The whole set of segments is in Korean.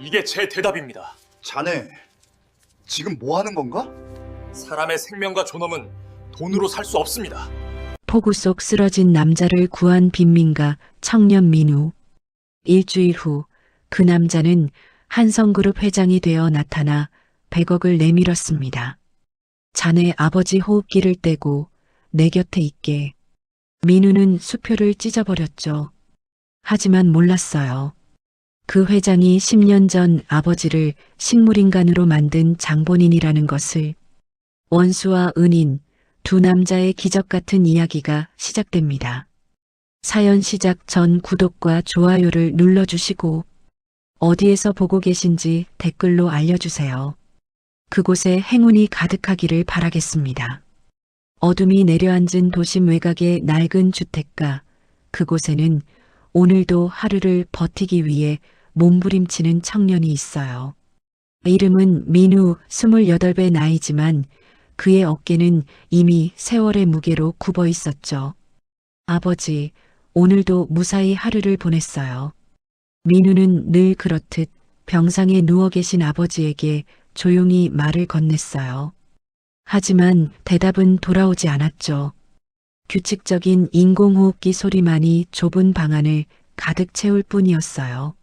이게 제 대답입니다. 자네, 지금 뭐 하는 건가? 사람의 생명과 존엄은 돈으로 살 수 없습니다. 폭우 속 쓰러진 남자를 구한 빈민가 청년 민우. 일주일 후 그 남자는 한성그룹 회장이 되어 나타나 100억을 내밀었습니다. 자네 아버지 호흡기를 떼고 내 곁에 있게. 민우는 수표를 찢어버렸죠. 하지만 몰랐어요. 그 회장이 10년 전 아버지를 식물인간으로 만든 장본인이라는 것을. 원수와 은인, 두 남자의 기적 같은 이야기가 시작됩니다. 사연 시작 전 구독과 좋아요를 눌러주시고 어디에서 보고 계신지 댓글로 알려주세요. 그곳에 행운이 가득하기를 바라겠습니다. 어둠이 내려앉은 도심 외곽의 낡은 주택가, 그곳에는 오늘도 하루를 버티기 위해 몸부림치는 청년이 있어요. 이름은 민우 28배 나이지만 그의 어깨는 이미 세월의 무게로 굽어 있었죠. 아버지, 오늘도 무사히 하루를 보냈어요. 민우는 늘 그렇듯 병상에 누워 계신 아버지에게 조용히 말을 건넸어요. 하지만 대답은 돌아오지 않았죠. 규칙적인 인공호흡기 소리만이 좁은 방 안을 가득 채울 뿐이었어요.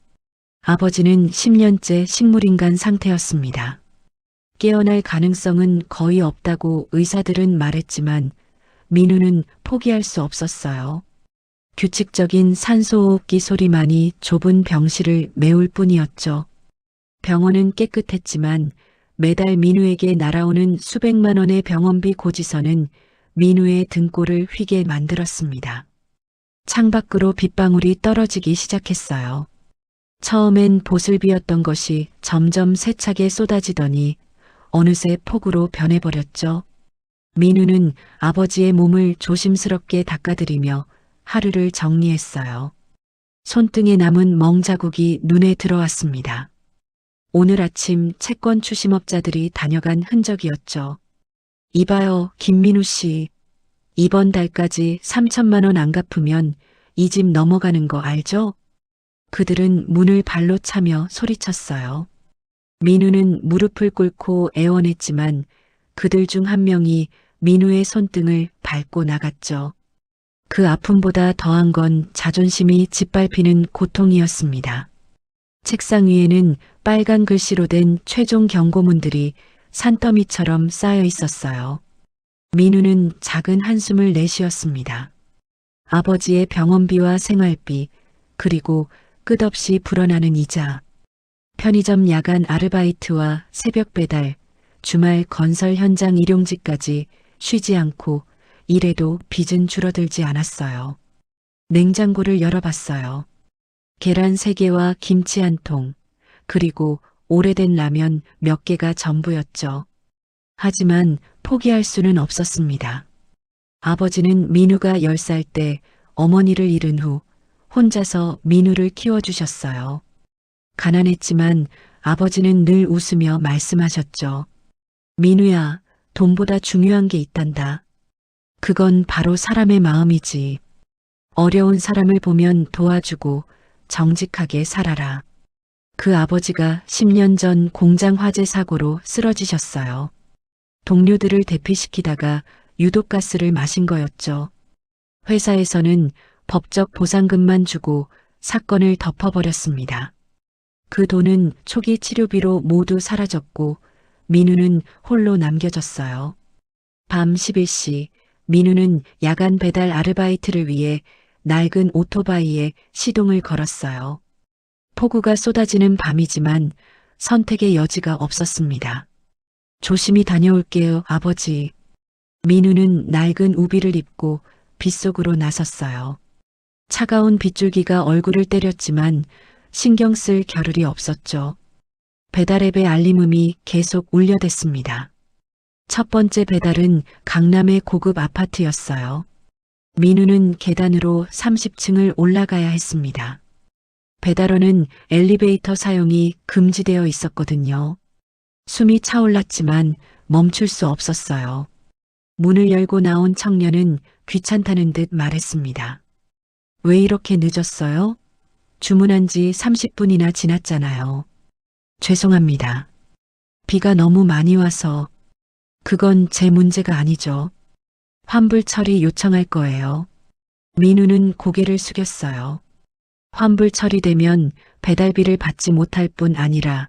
아버지는 10년째 식물인간 상태였습니다. 깨어날 가능성은 거의 없다고 의사들은 말했지만 민우는 포기할 수 없었어요. 규칙적인 산소호흡기 소리만이 좁은 병실을 메울 뿐이었죠. 병원은 깨끗했지만 매달 민우에게 날아오는 수백만 원의 병원비 고지서는 민우의 등골을 휘게 만들었습니다. 창밖으로 빗방울이 떨어지기 시작했어요. 처음엔 보슬비였던 것이 점점 세차게 쏟아지더니 어느새 폭우로 변해버렸죠. 민우는 아버지의 몸을 조심스럽게 닦아드리며 하루를 정리했어요. 손등에 남은 멍자국이 눈에 들어왔습니다. 오늘 아침 채권 추심업자들이 다녀간 흔적이었죠. 이봐요, 김민우 씨. 이번 달까지 3천만 원 안 갚으면 이 집 넘어가는 거 알죠? 그들은 문을 발로 차며 소리쳤어요. 민우는 무릎을 꿇고 애원했지만 그들 중 한 명이 민우의 손등을 밟고 나갔죠. 그 아픔보다 더한 건 자존심이 짓밟히는 고통이었습니다. 책상 위에는 빨간 글씨로 된 최종 경고문들이 산더미처럼 쌓여 있었어요. 민우는 작은 한숨을 내쉬었습니다. 아버지의 병원비와 생활비, 그리고 끝없이 불어나는 이자, 편의점 야간 아르바이트와 새벽 배달, 주말 건설 현장 일용직까지 쉬지 않고 일해도 빚은 줄어들지 않았어요. 냉장고를 열어봤어요. 계란 3개와 김치 1통, 그리고 오래된 라면 몇 개가 전부였죠. 하지만 포기할 수는 없었습니다. 아버지는 민우가 10살 때 어머니를 잃은 후 혼자서 민우를 키워주셨어요. 가난했지만 아버지는 늘 웃으며 말씀하셨죠. 민우야, 돈보다 중요한 게 있단다. 그건 바로 사람의 마음이지. 어려운 사람을 보면 도와주고 정직하게 살아라. 그 아버지가 10년 전 공장 화재 사고로 쓰러지셨어요. 동료들을 대피시키다가 유독가스를 마신 거였죠. 회사에서는 법적 보상금만 주고 사건을 덮어버렸습니다. 그 돈은 초기 치료비로 모두 사라졌고 민우는 홀로 남겨졌어요. 밤 11시 민우는 야간 배달 아르바이트를 위해 낡은 오토바이에 시동을 걸었어요. 폭우가 쏟아지는 밤이지만 선택의 여지가 없었습니다. 조심히 다녀올게요, 아버지. 민우는 낡은 우비를 입고 빗속으로 나섰어요. 차가운 빗줄기가 얼굴을 때렸지만 신경 쓸 겨를이 없었죠. 배달앱의 알림음이 계속 울려댔습니다. 첫 번째 배달은 강남의 고급 아파트였어요. 민우는 계단으로 30층을 올라가야 했습니다. 배달원은 엘리베이터 사용이 금지되어 있었거든요. 숨이 차올랐지만 멈출 수 없었어요. 문을 열고 나온 청년은 귀찮다는 듯 말했습니다. 왜 이렇게 늦었어요? 주문한 지 30분이나 지났잖아요. 죄송합니다. 비가 너무 많이 와서. 그건 제 문제가 아니죠. 환불 처리 요청할 거예요. 민우는 고개를 숙였어요. 환불 처리되면 배달비를 받지 못할 뿐 아니라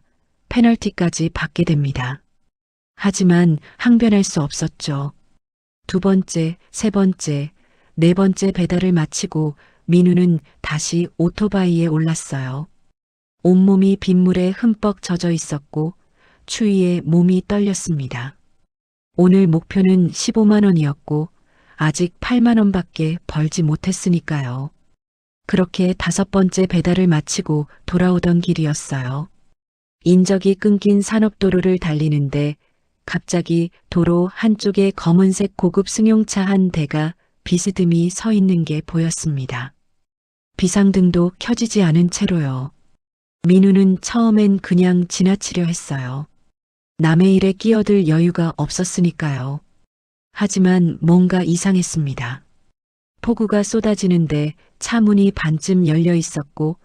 페널티까지 받게 됩니다. 하지만 항변할 수 없었죠. 두 번째, 세 번째, 네 번째 배달을 마치고 민우는 다시 오토바이에 올랐어요. 온몸이 빗물에 흠뻑 젖어 있었고 추위에 몸이 떨렸습니다. 오늘 목표는 15만 원이었고 아직 8만 원밖에 벌지 못했으니까요. 그렇게 다섯 번째 배달을 마치고 돌아오던 길이었어요. 인적이 끊긴 산업도로를 달리는데 갑자기 도로 한쪽에 검은색 고급 승용차 한 대가 비스듬히 서 있는 게 보였습니다. 비상등도 켜지지 않은 채로요. 민우는 처음엔 그냥 지나치려 했어요. 남의 일에 끼어들 여유가 없었으니까요. 하지만 뭔가 이상했습니다. 폭우가 쏟아지는데 차 문이 반쯤 열려 있었고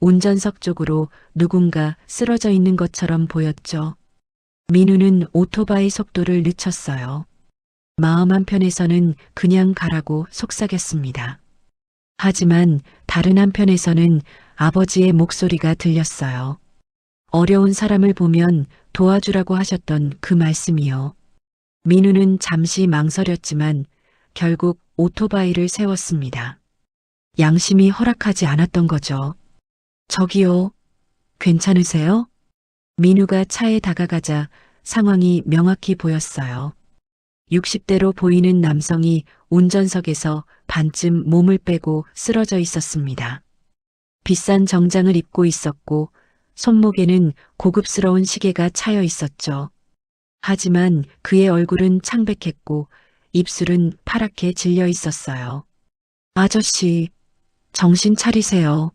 운전석 쪽으로 누군가 쓰러져 있는 것처럼 보였죠. 민우는 오토바이 속도를 늦췄어요. 마음 한편에서는 그냥 가라고 속삭였습니다. 하지만 다른 한편에서는 아버지의 목소리가 들렸어요. 어려운 사람을 보면 도와주라고 하셨던 그 말씀이요. 민우는 잠시 망설였지만 결국 오토바이를 세웠습니다. 양심이 허락하지 않았던 거죠. 저기요, 괜찮으세요? 민우가 차에 다가가자 상황이 명확히 보였어요. 60대로 보이는 남성이 운전석에서 반쯤 몸을 빼고 쓰러져 있었습니다. 비싼 정장을 입고 있었고 손목에는 고급스러운 시계가 차여 있었죠. 하지만 그의 얼굴은 창백했고 입술은 파랗게 질려 있었어요. 아저씨, 정신 차리세요.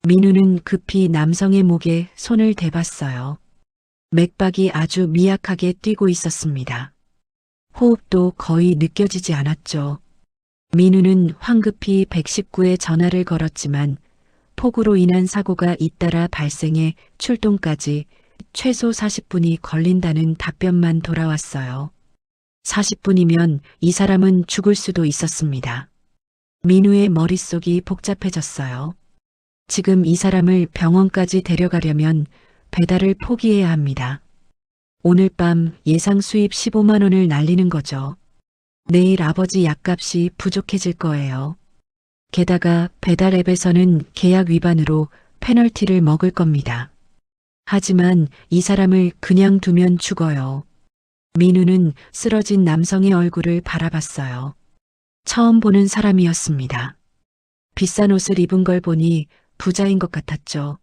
민우는 급히 남성의 목에 손을 대봤어요. 맥박이 아주 미약하게 뛰고 있었습니다. 호흡도 거의 느껴지지 않았죠. 민우는 황급히 119에 전화를 걸었지만 폭우로 인한 사고가 잇따라 발생해 출동까지 최소 40분이 걸린다는 답변만 돌아왔어요. 40분이면 이 사람은 죽을 수도 있었습니다. 민우의 머릿속이 복잡해졌어요. 지금 이 사람을 병원까지 데려가려면 배달을 포기해야 합니다. 오늘 밤 예상 수입 15만 원을 날리는 거죠. 내일 아버지 약값이 부족해질 거예요. 게다가 배달 앱에서는 계약 위반으로 페널티를 먹을 겁니다. 하지만 이 사람을 그냥 두면 죽어요. 민우는 쓰러진 남성의 얼굴을 바라봤어요. 처음 보는 사람이었습니다. 비싼 옷을 입은 걸 보니 부자인 것 같았죠.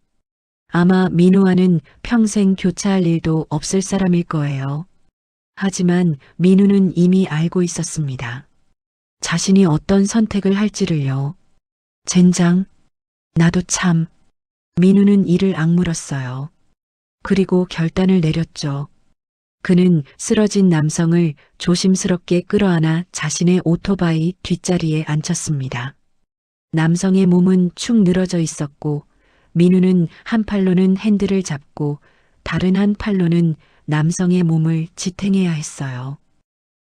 아마 민우와는 평생 교차할 일도 없을 사람일 거예요. 하지만 민우는 이미 알고 있었습니다. 자신이 어떤 선택을 할지를요. 젠장, 나도 참. 민우는 이를 악물었어요. 그리고 결단을 내렸죠. 그는 쓰러진 남성을 조심스럽게 끌어안아 자신의 오토바이 뒷자리에 앉혔습니다. 남성의 몸은 축 늘어져 있었고 민우는 한 팔로는 핸들을 잡고 다른 한 팔로는 남성의 몸을 지탱해야 했어요.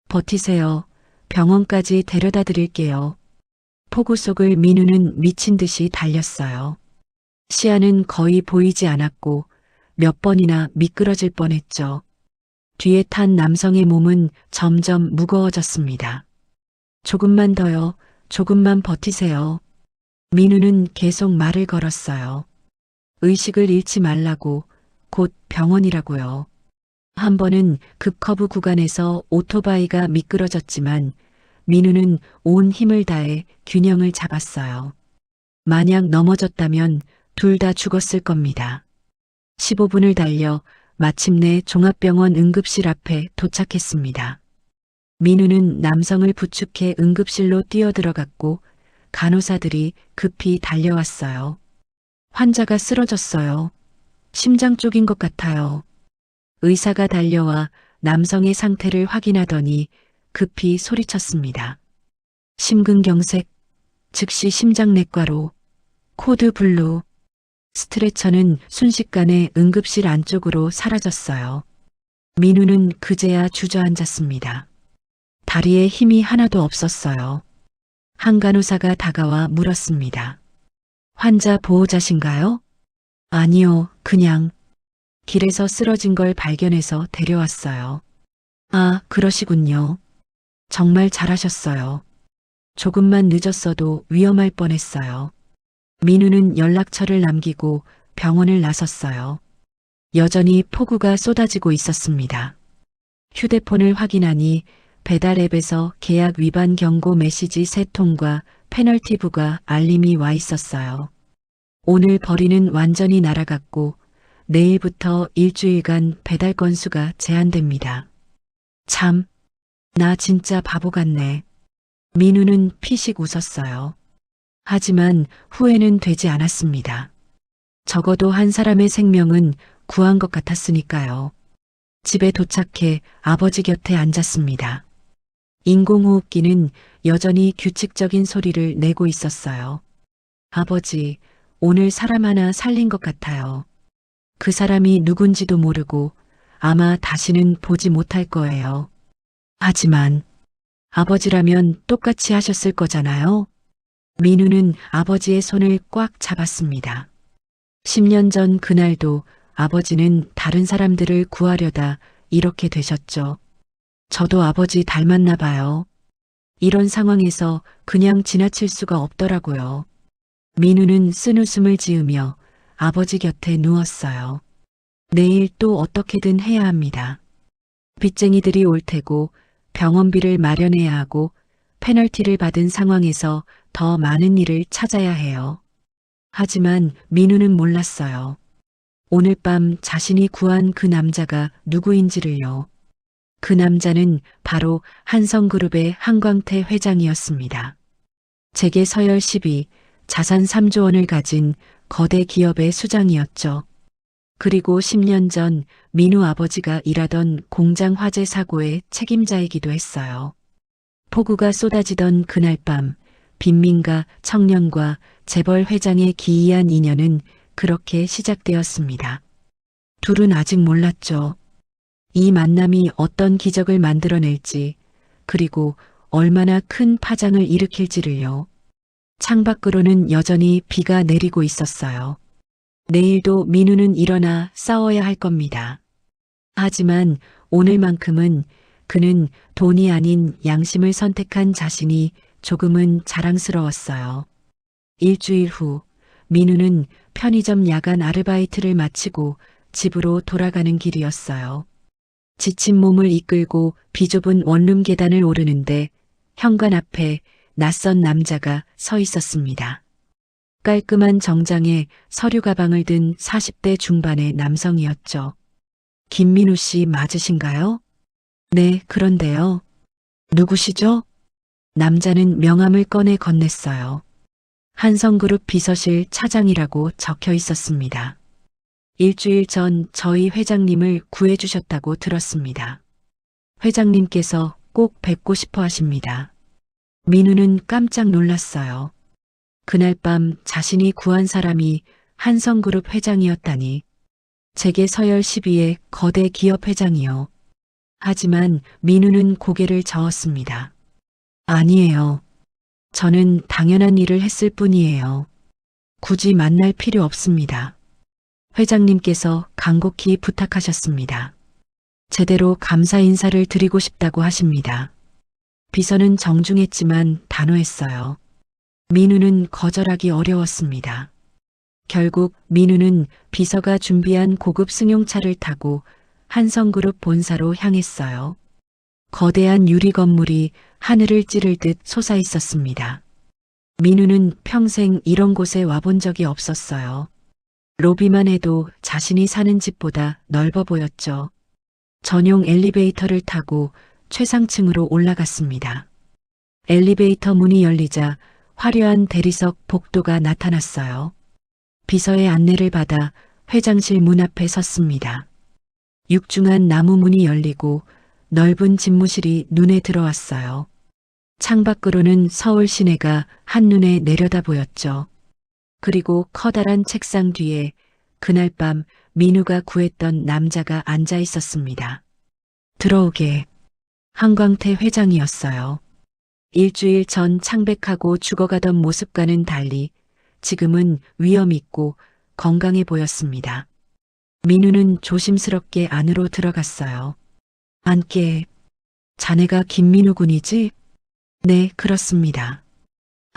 버티세요. 병원까지 데려다 드릴게요. 폭우 속을 민우는 미친 듯이 달렸어요. 시야는 거의 보이지 않았고 몇 번이나 미끄러질 뻔했죠. 뒤에 탄 남성의 몸은 점점 무거워졌습니다. 조금만 더요. 조금만 버티세요. 민우는 계속 말을 걸었어요. 의식을 잃지 말라고, 곧 병원이라고요. 한 번은 급커브 구간에서 오토바이가 미끄러졌지만 민우는 온 힘을 다해 균형을 잡았어요. 만약 넘어졌다면 둘 다 죽었을 겁니다. 15분을 달려 마침내 종합병원 응급실 앞에 도착했습니다. 민우는 남성을 부축해 응급실로 뛰어들어갔고 간호사들이 급히 달려왔어요. 환자가 쓰러졌어요. 심장 쪽인 것 같아요. 의사가 달려와 남성의 상태를 확인하더니 급히 소리쳤습니다. 심근경색, 즉시 심장내과로, 코드 블루. 스트레처는 순식간에 응급실 안쪽으로 사라졌어요. 민우는 그제야 주저앉았습니다. 다리에 힘이 하나도 없었어요. 한 간호사가 다가와 물었습니다. 환자 보호자신가요? 아니요, 그냥 길에서 쓰러진 걸 발견해서 데려왔어요. 아, 그러시군요. 정말 잘하셨어요. 조금만 늦었어도 위험할 뻔했어요. 민우는 연락처를 남기고 병원을 나섰어요. 여전히 폭우가 쏟아지고 있었습니다. 휴대폰을 확인하니 배달 앱에서 계약 위반 경고 메시지 3통과 페널티부가 알림이 와 있었어요. 오늘 벌이는 완전히 날아갔고 내일부터 일주일간 배달 건수가 제한됩니다. 참, 나 진짜 바보 같네. 민우는 피식 웃었어요. 하지만 후회는 되지 않았습니다. 적어도 한 사람의 생명은 구한 것 같았으니까요. 집에 도착해 아버지 곁에 앉았습니다. 인공호흡기는 여전히 규칙적인 소리를 내고 있었어요. 아버지, 오늘 사람 하나 살린 것 같아요. 그 사람이 누군지도 모르고 아마 다시는 보지 못할 거예요. 하지만 아버지라면 똑같이 하셨을 거잖아요. 민우는 아버지의 손을 꽉 잡았습니다. 10년 전 그날도 아버지는 다른 사람들을 구하려다 이렇게 되셨죠. 저도 아버지 닮았나 봐요. 이런 상황에서 그냥 지나칠 수가 없더라고요. 민우는 쓴웃음을 지으며 아버지 곁에 누웠어요. 내일 또 어떻게든 해야 합니다. 빚쟁이들이 올 테고 병원비를 마련해야 하고 페널티를 받은 상황에서 더 많은 일을 찾아야 해요. 하지만 민우는 몰랐어요. 오늘 밤 자신이 구한 그 남자가 누구인지를요. 그 남자는 바로 한성그룹의 한광태 회장이었습니다. 재계 서열 10위, 자산 3조 원을 가진 거대 기업의 수장이었죠. 그리고 10년 전 민우 아버지가 일하던 공장 화재 사고의 책임자이기도 했어요. 폭우가 쏟아지던 그날 밤 빈민가 청년과 재벌 회장의 기이한 인연은 그렇게 시작되었습니다. 둘은 아직 몰랐죠. 이 만남이 어떤 기적을 만들어낼지, 그리고 얼마나 큰 파장을 일으킬지를요. 창밖으로는 여전히 비가 내리고 있었어요. 내일도 민우는 일어나 싸워야 할 겁니다. 하지만 오늘만큼은 그는 돈이 아닌 양심을 선택한 자신이 조금은 자랑스러웠어요. 일주일 후 민우는 편의점 야간 아르바이트를 마치고 집으로 돌아가는 길이었어요. 지친 몸을 이끌고 비좁은 원룸 계단을 오르는데 현관 앞에 낯선 남자가 서 있었습니다. 깔끔한 정장에 서류 가방을 든 40대 중반의 남성이었죠. 김민우 씨 맞으신가요? 네, 그런데요. 누구시죠? 남자는 명함을 꺼내 건넸어요. 한성그룹 비서실 차장이라고 적혀 있었습니다. 일주일 전 저희 회장님을 구해주셨다고 들었습니다. 회장님께서 꼭 뵙고 싶어 하십니다. 민우는 깜짝 놀랐어요. 그날 밤 자신이 구한 사람이 한성그룹 회장이었다니. 재계 서열 10위의 거대 기업 회장이요. 하지만 민우는 고개를 저었습니다. 아니에요. 저는 당연한 일을 했을 뿐이에요. 굳이 만날 필요 없습니다. 회장님께서 간곡히 부탁하셨습니다. 제대로 감사 인사를 드리고 싶다고 하십니다. 비서는 정중했지만 단호했어요. 민우는 거절하기 어려웠습니다. 결국 민우는 비서가 준비한 고급 승용차를 타고 한성그룹 본사로 향했어요. 거대한 유리 건물이 하늘을 찌를 듯 솟아 있었습니다. 민우는 평생 이런 곳에 와본 적이 없었어요. 로비만 해도 자신이 사는 집보다 넓어 보였죠. 전용 엘리베이터를 타고 최상층으로 올라갔습니다. 엘리베이터 문이 열리자 화려한 대리석 복도가 나타났어요. 비서의 안내를 받아 회장실 문 앞에 섰습니다. 육중한 나무 문이 열리고 넓은 집무실이 눈에 들어왔어요. 창밖으로는 서울 시내가 한눈에 내려다 보였죠. 그리고 커다란 책상 뒤에 그날 밤 민우가 구했던 남자가 앉아 있었습니다. 들어오게. 한광태 회장이었어요. 일주일 전 창백하고 죽어가던 모습과는 달리 지금은 위험 있고 건강해 보였습니다. 민우는 조심스럽게 안으로 들어갔어요. 안께. 자네가 김민우 군이지? 네, 그렇습니다.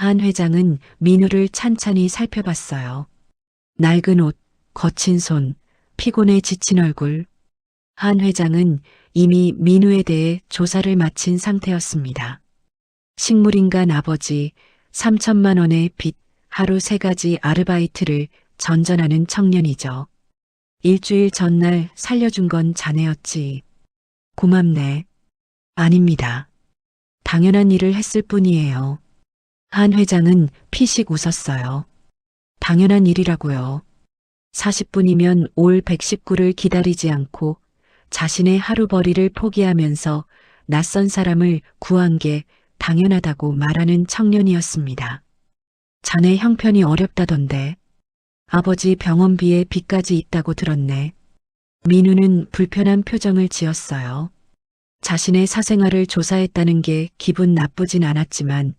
한 회장은 민우를 찬찬히 살펴봤어요. 낡은 옷, 거친 손, 피곤해 지친 얼굴. 한 회장은 이미 민우에 대해 조사를 마친 상태였습니다. 식물인간 아버지, 3천만 원의 빚, 하루 3가지 아르바이트를 전전하는 청년이죠. 일주일 전날 살려준 건 자네였지. 고맙네. 아닙니다. 당연한 일을 했을 뿐이에요. 한 회장은 피식 웃었어요. 당연한 일이라고요. 40분이면 올 119를 기다리지 않고 자신의 하루벌이를 포기하면서 낯선 사람을 구한 게 당연하다고 말하는 청년이었습니다. 자네 형편이 어렵다던데. 아버지 병원비에 빚까지 있다고 들었네. 민우는 불편한 표정을 지었어요. 자신의 사생활을 조사했다는 게 기분 나쁘진 않았지만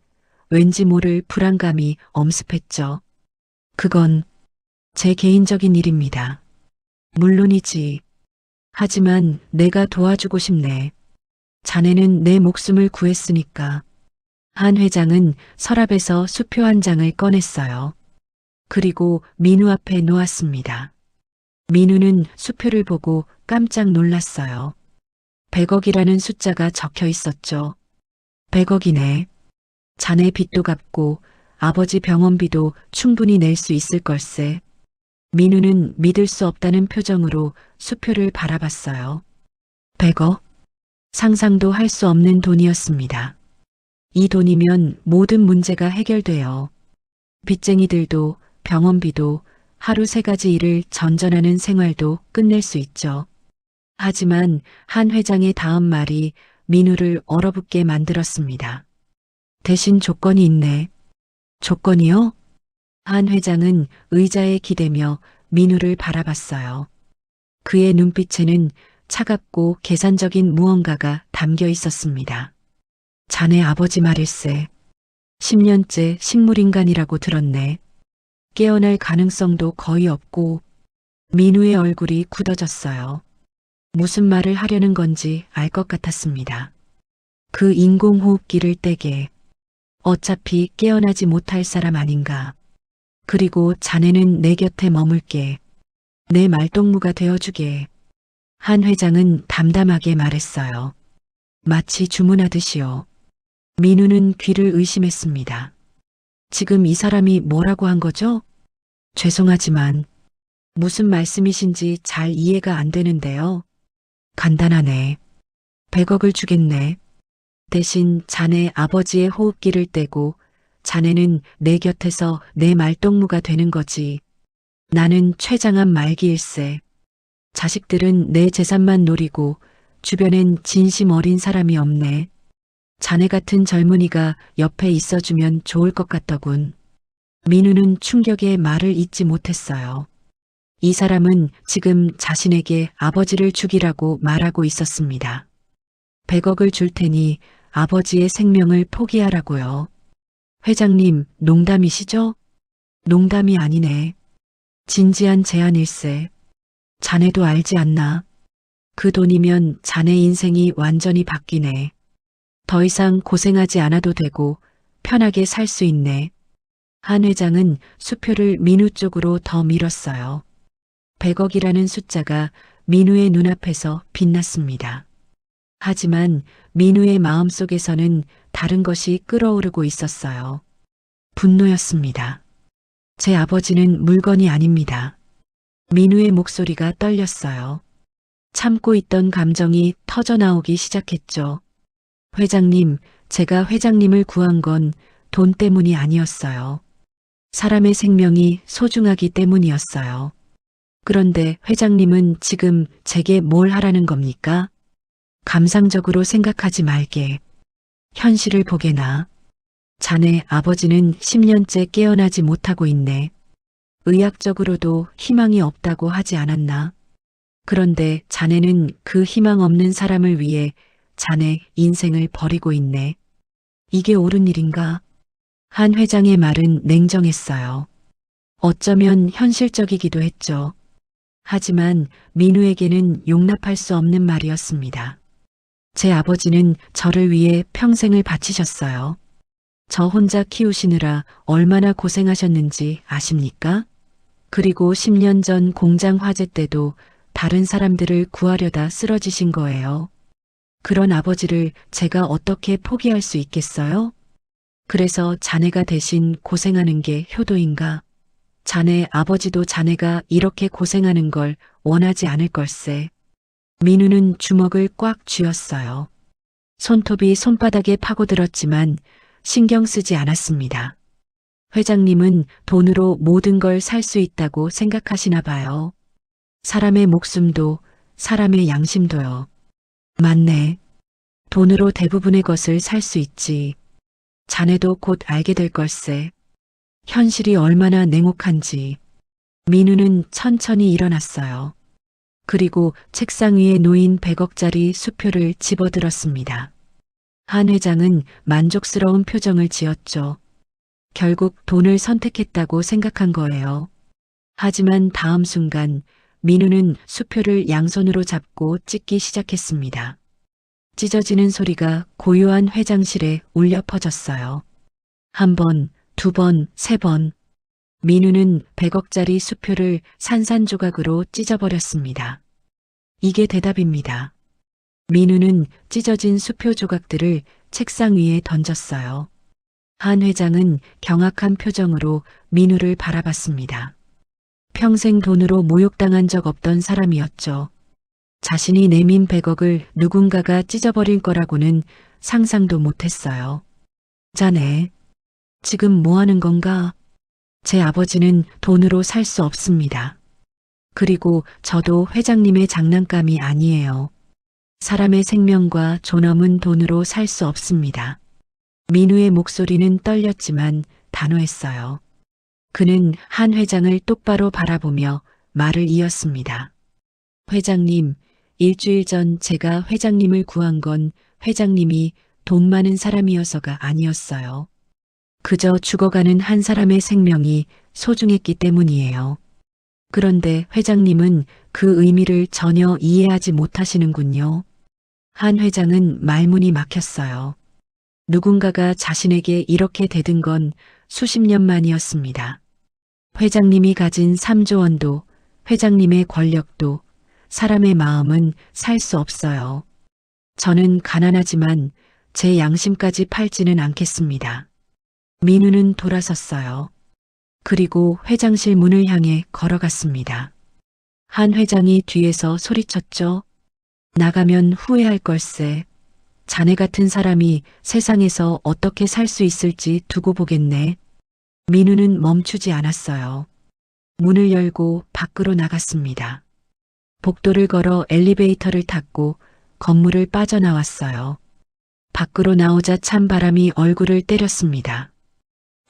왠지 모를 불안감이 엄습했죠. 그건 제 개인적인 일입니다. 물론이지. 하지만 내가 도와주고 싶네. 자네는 내 목숨을 구했으니까. 한 회장은 서랍에서 수표 한 장을 꺼냈어요. 그리고 민우 앞에 놓았습니다. 민우는 수표를 보고 깜짝 놀랐어요. 100억이라는 숫자가 적혀 있었죠. 100억이네. 자네 빚도 갚고 아버지 병원비도 충분히 낼 수 있을 걸세. 민우는 믿을 수 없다는 표정으로 수표를 바라봤어요. 100억? 상상도 할 수 없는 돈이었습니다. 이 돈이면 모든 문제가 해결돼요. 빚쟁이들도 병원비도 하루 3가지 일을 전전하는 생활도 끝낼 수 있죠. 하지만 한 회장의 다음 말이 민우를 얼어붙게 만들었습니다. 대신 조건이 있네. 조건이요? 한 회장은 의자에 기대며 민우를 바라봤어요. 그의 눈빛에는 차갑고 계산적인 무언가가 담겨 있었습니다. 자네 아버지 말일세. 10년째 식물인간이라고 들었네. 깨어날 가능성도 거의 없고. 민우의 얼굴이 굳어졌어요. 무슨 말을 하려는 건지 알 것 같았습니다. 그 인공호흡기를 떼게. 어차피 깨어나지 못할 사람 아닌가. 그리고 자네는 내 곁에 머물게. 내 말동무가 되어주게. 한 회장은 담담하게 말했어요. 마치 주문하듯이요. 민우는 귀를 의심했습니다. 지금 이 사람이 뭐라고 한 거죠? 죄송하지만 무슨 말씀이신지 잘 이해가 안 되는데요. 간단하네. 100억을 주겠네. 대신 자네 아버지의 호흡기를 떼고 자네는 내 곁에서 내 말동무가 되는 거지. 나는 최장한 말기일세. 자식들은 내 재산만 노리고 주변엔 진심 어린 사람이 없네. 자네 같은 젊은이가 옆에 있어주면 좋을 것 같더군. 민우는 충격에 말을 잇지 못했어요. 이 사람은 지금 자신에게 아버지를 죽이라고 말하고 있었습니다. 100억을 줄 테니 아버지의 생명을 포기하라고요. 회장님, 농담이시죠? 농담이 아니네. 진지한 제안일세. 자네도 알지 않나? 그 돈이면 자네 인생이 완전히 바뀌네. 더 이상 고생하지 않아도 되고 편하게 살 수 있네. 한 회장은 수표를 민우 쪽으로 더 밀었어요. 100억이라는 숫자가 민우의 눈앞에서 빛났습니다. 하지만 민우의 마음속에서는 다른 것이 끓어오르고 있었어요. 분노였습니다. 제 아버지는 물건이 아닙니다. 민우의 목소리가 떨렸어요. 참고 있던 감정이 터져나오기 시작했죠. 회장님, 제가 회장님을 구한 건 돈 때문이 아니었어요. 사람의 생명이 소중하기 때문이었어요. 그런데 회장님은 지금 제게 뭘 하라는 겁니까? 감상적으로 생각하지 말게. 현실을 보게나. 자네 아버지는 10년째 깨어나지 못하고 있네. 의학적으로도 희망이 없다고 하지 않았나? 그런데 자네는 그 희망 없는 사람을 위해 자네 인생을 버리고 있네. 이게 옳은 일인가? 한 회장의 말은 냉정했어요. 어쩌면 현실적이기도 했죠. 하지만 민우에게는 용납할 수 없는 말이었습니다. 제 아버지는 저를 위해 평생을 바치셨어요. 저 혼자 키우시느라 얼마나 고생하셨는지 아십니까? 그리고 10년 전 공장 화재 때도 다른 사람들을 구하려다 쓰러지신 거예요. 그런 아버지를 제가 어떻게 포기할 수 있겠어요? 그래서 자네가 대신 고생하는 게 효도인가? 자네 아버지도 자네가 이렇게 고생하는 걸 원하지 않을 걸세. 민우는 주먹을 꽉 쥐었어요. 손톱이 손바닥에 파고들었지만 신경 쓰지 않았습니다. 회장님은 돈으로 모든 걸 살 수 있다고 생각하시나 봐요. 사람의 목숨도 사람의 양심도요. 맞네. 돈으로 대부분의 것을 살 수 있지. 자네도 곧 알게 될 걸세. 현실이 얼마나 냉혹한지. 민우는 천천히 일어났어요. 그리고 책상 위에 놓인 100억짜리 수표를 집어들었습니다. 한 회장은 만족스러운 표정을 지었죠. 결국 돈을 선택했다고 생각한 거예요. 하지만 다음 순간 민우는 수표를 양손으로 잡고 찢기 시작했습니다. 찢어지는 소리가 고요한 회장실에 울려 퍼졌어요. 한 번, 두 번, 세 번. 민우는 100억짜리 수표를 산산조각으로 찢어버렸습니다. 이게 대답입니다. 민우는 찢어진 수표 조각들을 책상 위에 던졌어요. 한 회장은 경악한 표정으로 민우를 바라봤습니다. 평생 돈으로 모욕당한 적 없던 사람이었죠. 자신이 내민 100억을 누군가가 찢어버릴 거라고는 상상도 못했어요. 자네, 지금 뭐 하는 건가? 제 아버지는 돈으로 살 수 없습니다. 그리고 저도 회장님의 장난감이 아니에요. 사람의 생명과 존엄은 돈으로 살 수 없습니다. 민우의 목소리는 떨렸지만 단호했어요. 그는 한 회장을 똑바로 바라보며 말을 이었습니다. 회장님, 일주일 전 제가 회장님을 구한 건 회장님이 돈 많은 사람이어서가 아니었어요. 그저 죽어가는 한 사람의 생명이 소중했기 때문이에요. 그런데 회장님은 그 의미를 전혀 이해하지 못하시는군요. 한 회장은 말문이 막혔어요. 누군가가 자신에게 이렇게 대든 건 수십 년 만이었습니다. 회장님이 가진 3조 원도, 회장님의 권력도, 사람의 마음은 살 수 없어요. 저는 가난하지만 제 양심까지 팔지는 않겠습니다. 민우는 돌아섰어요. 그리고 회장실 문을 향해 걸어갔습니다. 한 회장이 뒤에서 소리쳤죠. 나가면 후회할 걸세. 자네 같은 사람이 세상에서 어떻게 살 수 있을지 두고 보겠네. 민우는 멈추지 않았어요. 문을 열고 밖으로 나갔습니다. 복도를 걸어 엘리베이터를 탔고 건물을 빠져나왔어요. 밖으로 나오자 찬 바람이 얼굴을 때렸습니다.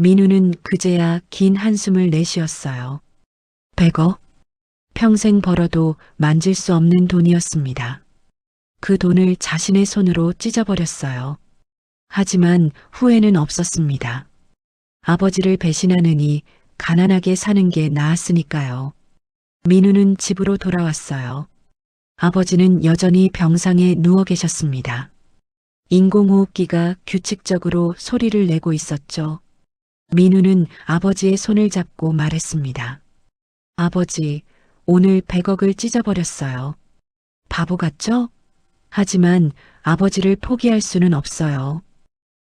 민우는 그제야 긴 한숨을 내쉬었어요. 100억? 평생 벌어도 만질 수 없는 돈이었습니다. 그 돈을 자신의 손으로 찢어버렸어요. 하지만 후회는 없었습니다. 아버지를 배신하느니 가난하게 사는 게 나았으니까요. 민우는 집으로 돌아왔어요. 아버지는 여전히 병상에 누워 계셨습니다. 인공호흡기가 규칙적으로 소리를 내고 있었죠. 민우는 아버지의 손을 잡고 말했습니다. 아버지, 오늘 100억을 찢어버렸어요. 바보 같죠? 하지만 아버지를 포기할 수는 없어요.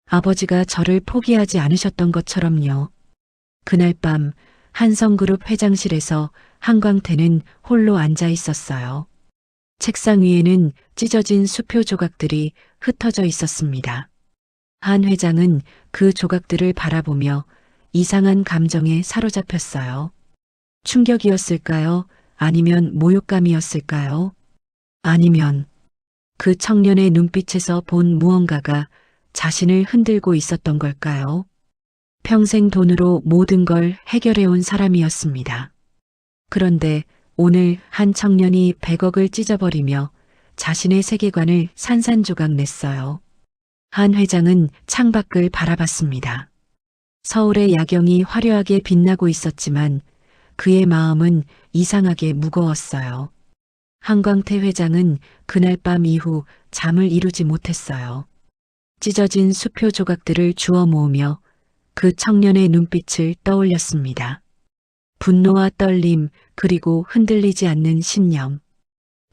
아버지가 저를 포기하지 않으셨던 것처럼요. 그날 밤 한성그룹 회장실에서 한광태는 홀로 앉아 있었어요. 책상 위에는 찢어진 수표 조각들이 흩어져 있었습니다. 한 회장은 그 조각들을 바라보며 이상한 감정에 사로잡혔어요. 충격이었을까요? 아니면 모욕감이었을까요? 아니면 그 청년의 눈빛에서 본 무언가가 자신을 흔들고 있었던 걸까요? 평생 돈으로 모든 걸 해결해온 사람이었습니다. 그런데 오늘 한 청년이 100억을 찢어버리며 자신의 세계관을 산산조각 냈어요. 한 회장은 창밖을 바라봤습니다. 서울의 야경이 화려하게 빛나고 있었지만 그의 마음은 이상하게 무거웠어요. 한광태 회장은 그날 밤 이후 잠을 이루지 못했어요. 찢어진 수표 조각들을 주워 모으며 그 청년의 눈빛을 떠올렸습니다. 분노와 떨림, 그리고 흔들리지 않는 신념.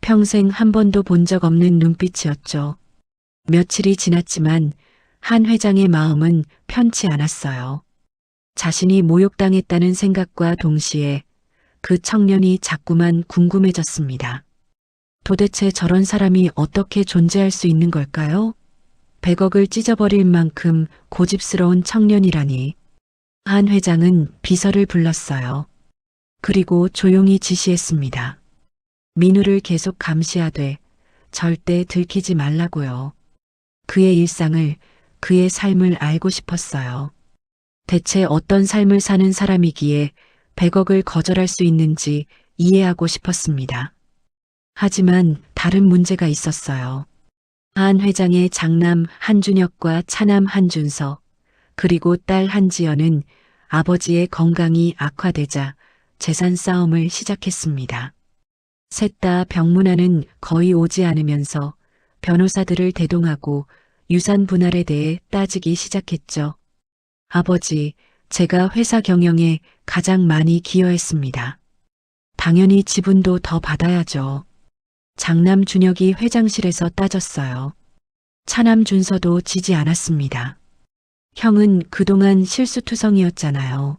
평생 한 번도 본 적 없는 눈빛이었죠. 며칠이 지났지만 한 회장의 마음은 편치 않았어요. 자신이 모욕당했다는 생각과 동시에 그 청년이 자꾸만 궁금해졌습니다. 도대체 저런 사람이 어떻게 존재할 수 있는 걸까요? 100억을 찢어버릴 만큼 고집스러운 청년이라니. 한 회장은 비서를 불렀어요. 그리고 조용히 지시했습니다. 민우를 계속 감시하되 절대 들키지 말라고요. 그의 일상을, 그의 삶을 알고 싶었어요. 대체 어떤 삶을 사는 사람이기에 100억을 거절할 수 있는지 이해하고 싶었습니다. 하지만 다른 문제가 있었어요. 한 회장의 장남 한준혁과 차남 한준서, 그리고 딸 한지연은 아버지의 건강이 악화되자 재산 싸움을 시작했습니다. 셋 다 병문안은 거의 오지 않으면서 변호사들을 대동하고 유산 분할에 대해 따지기 시작했죠. 아버지, 제가 회사 경영에 가장 많이 기여했습니다. 당연히 지분도 더 받아야죠. 장남 준혁이 회장실에서 따졌어요. 차남 준서도 지지 않았습니다. 형은 그동안 실수투성이었잖아요.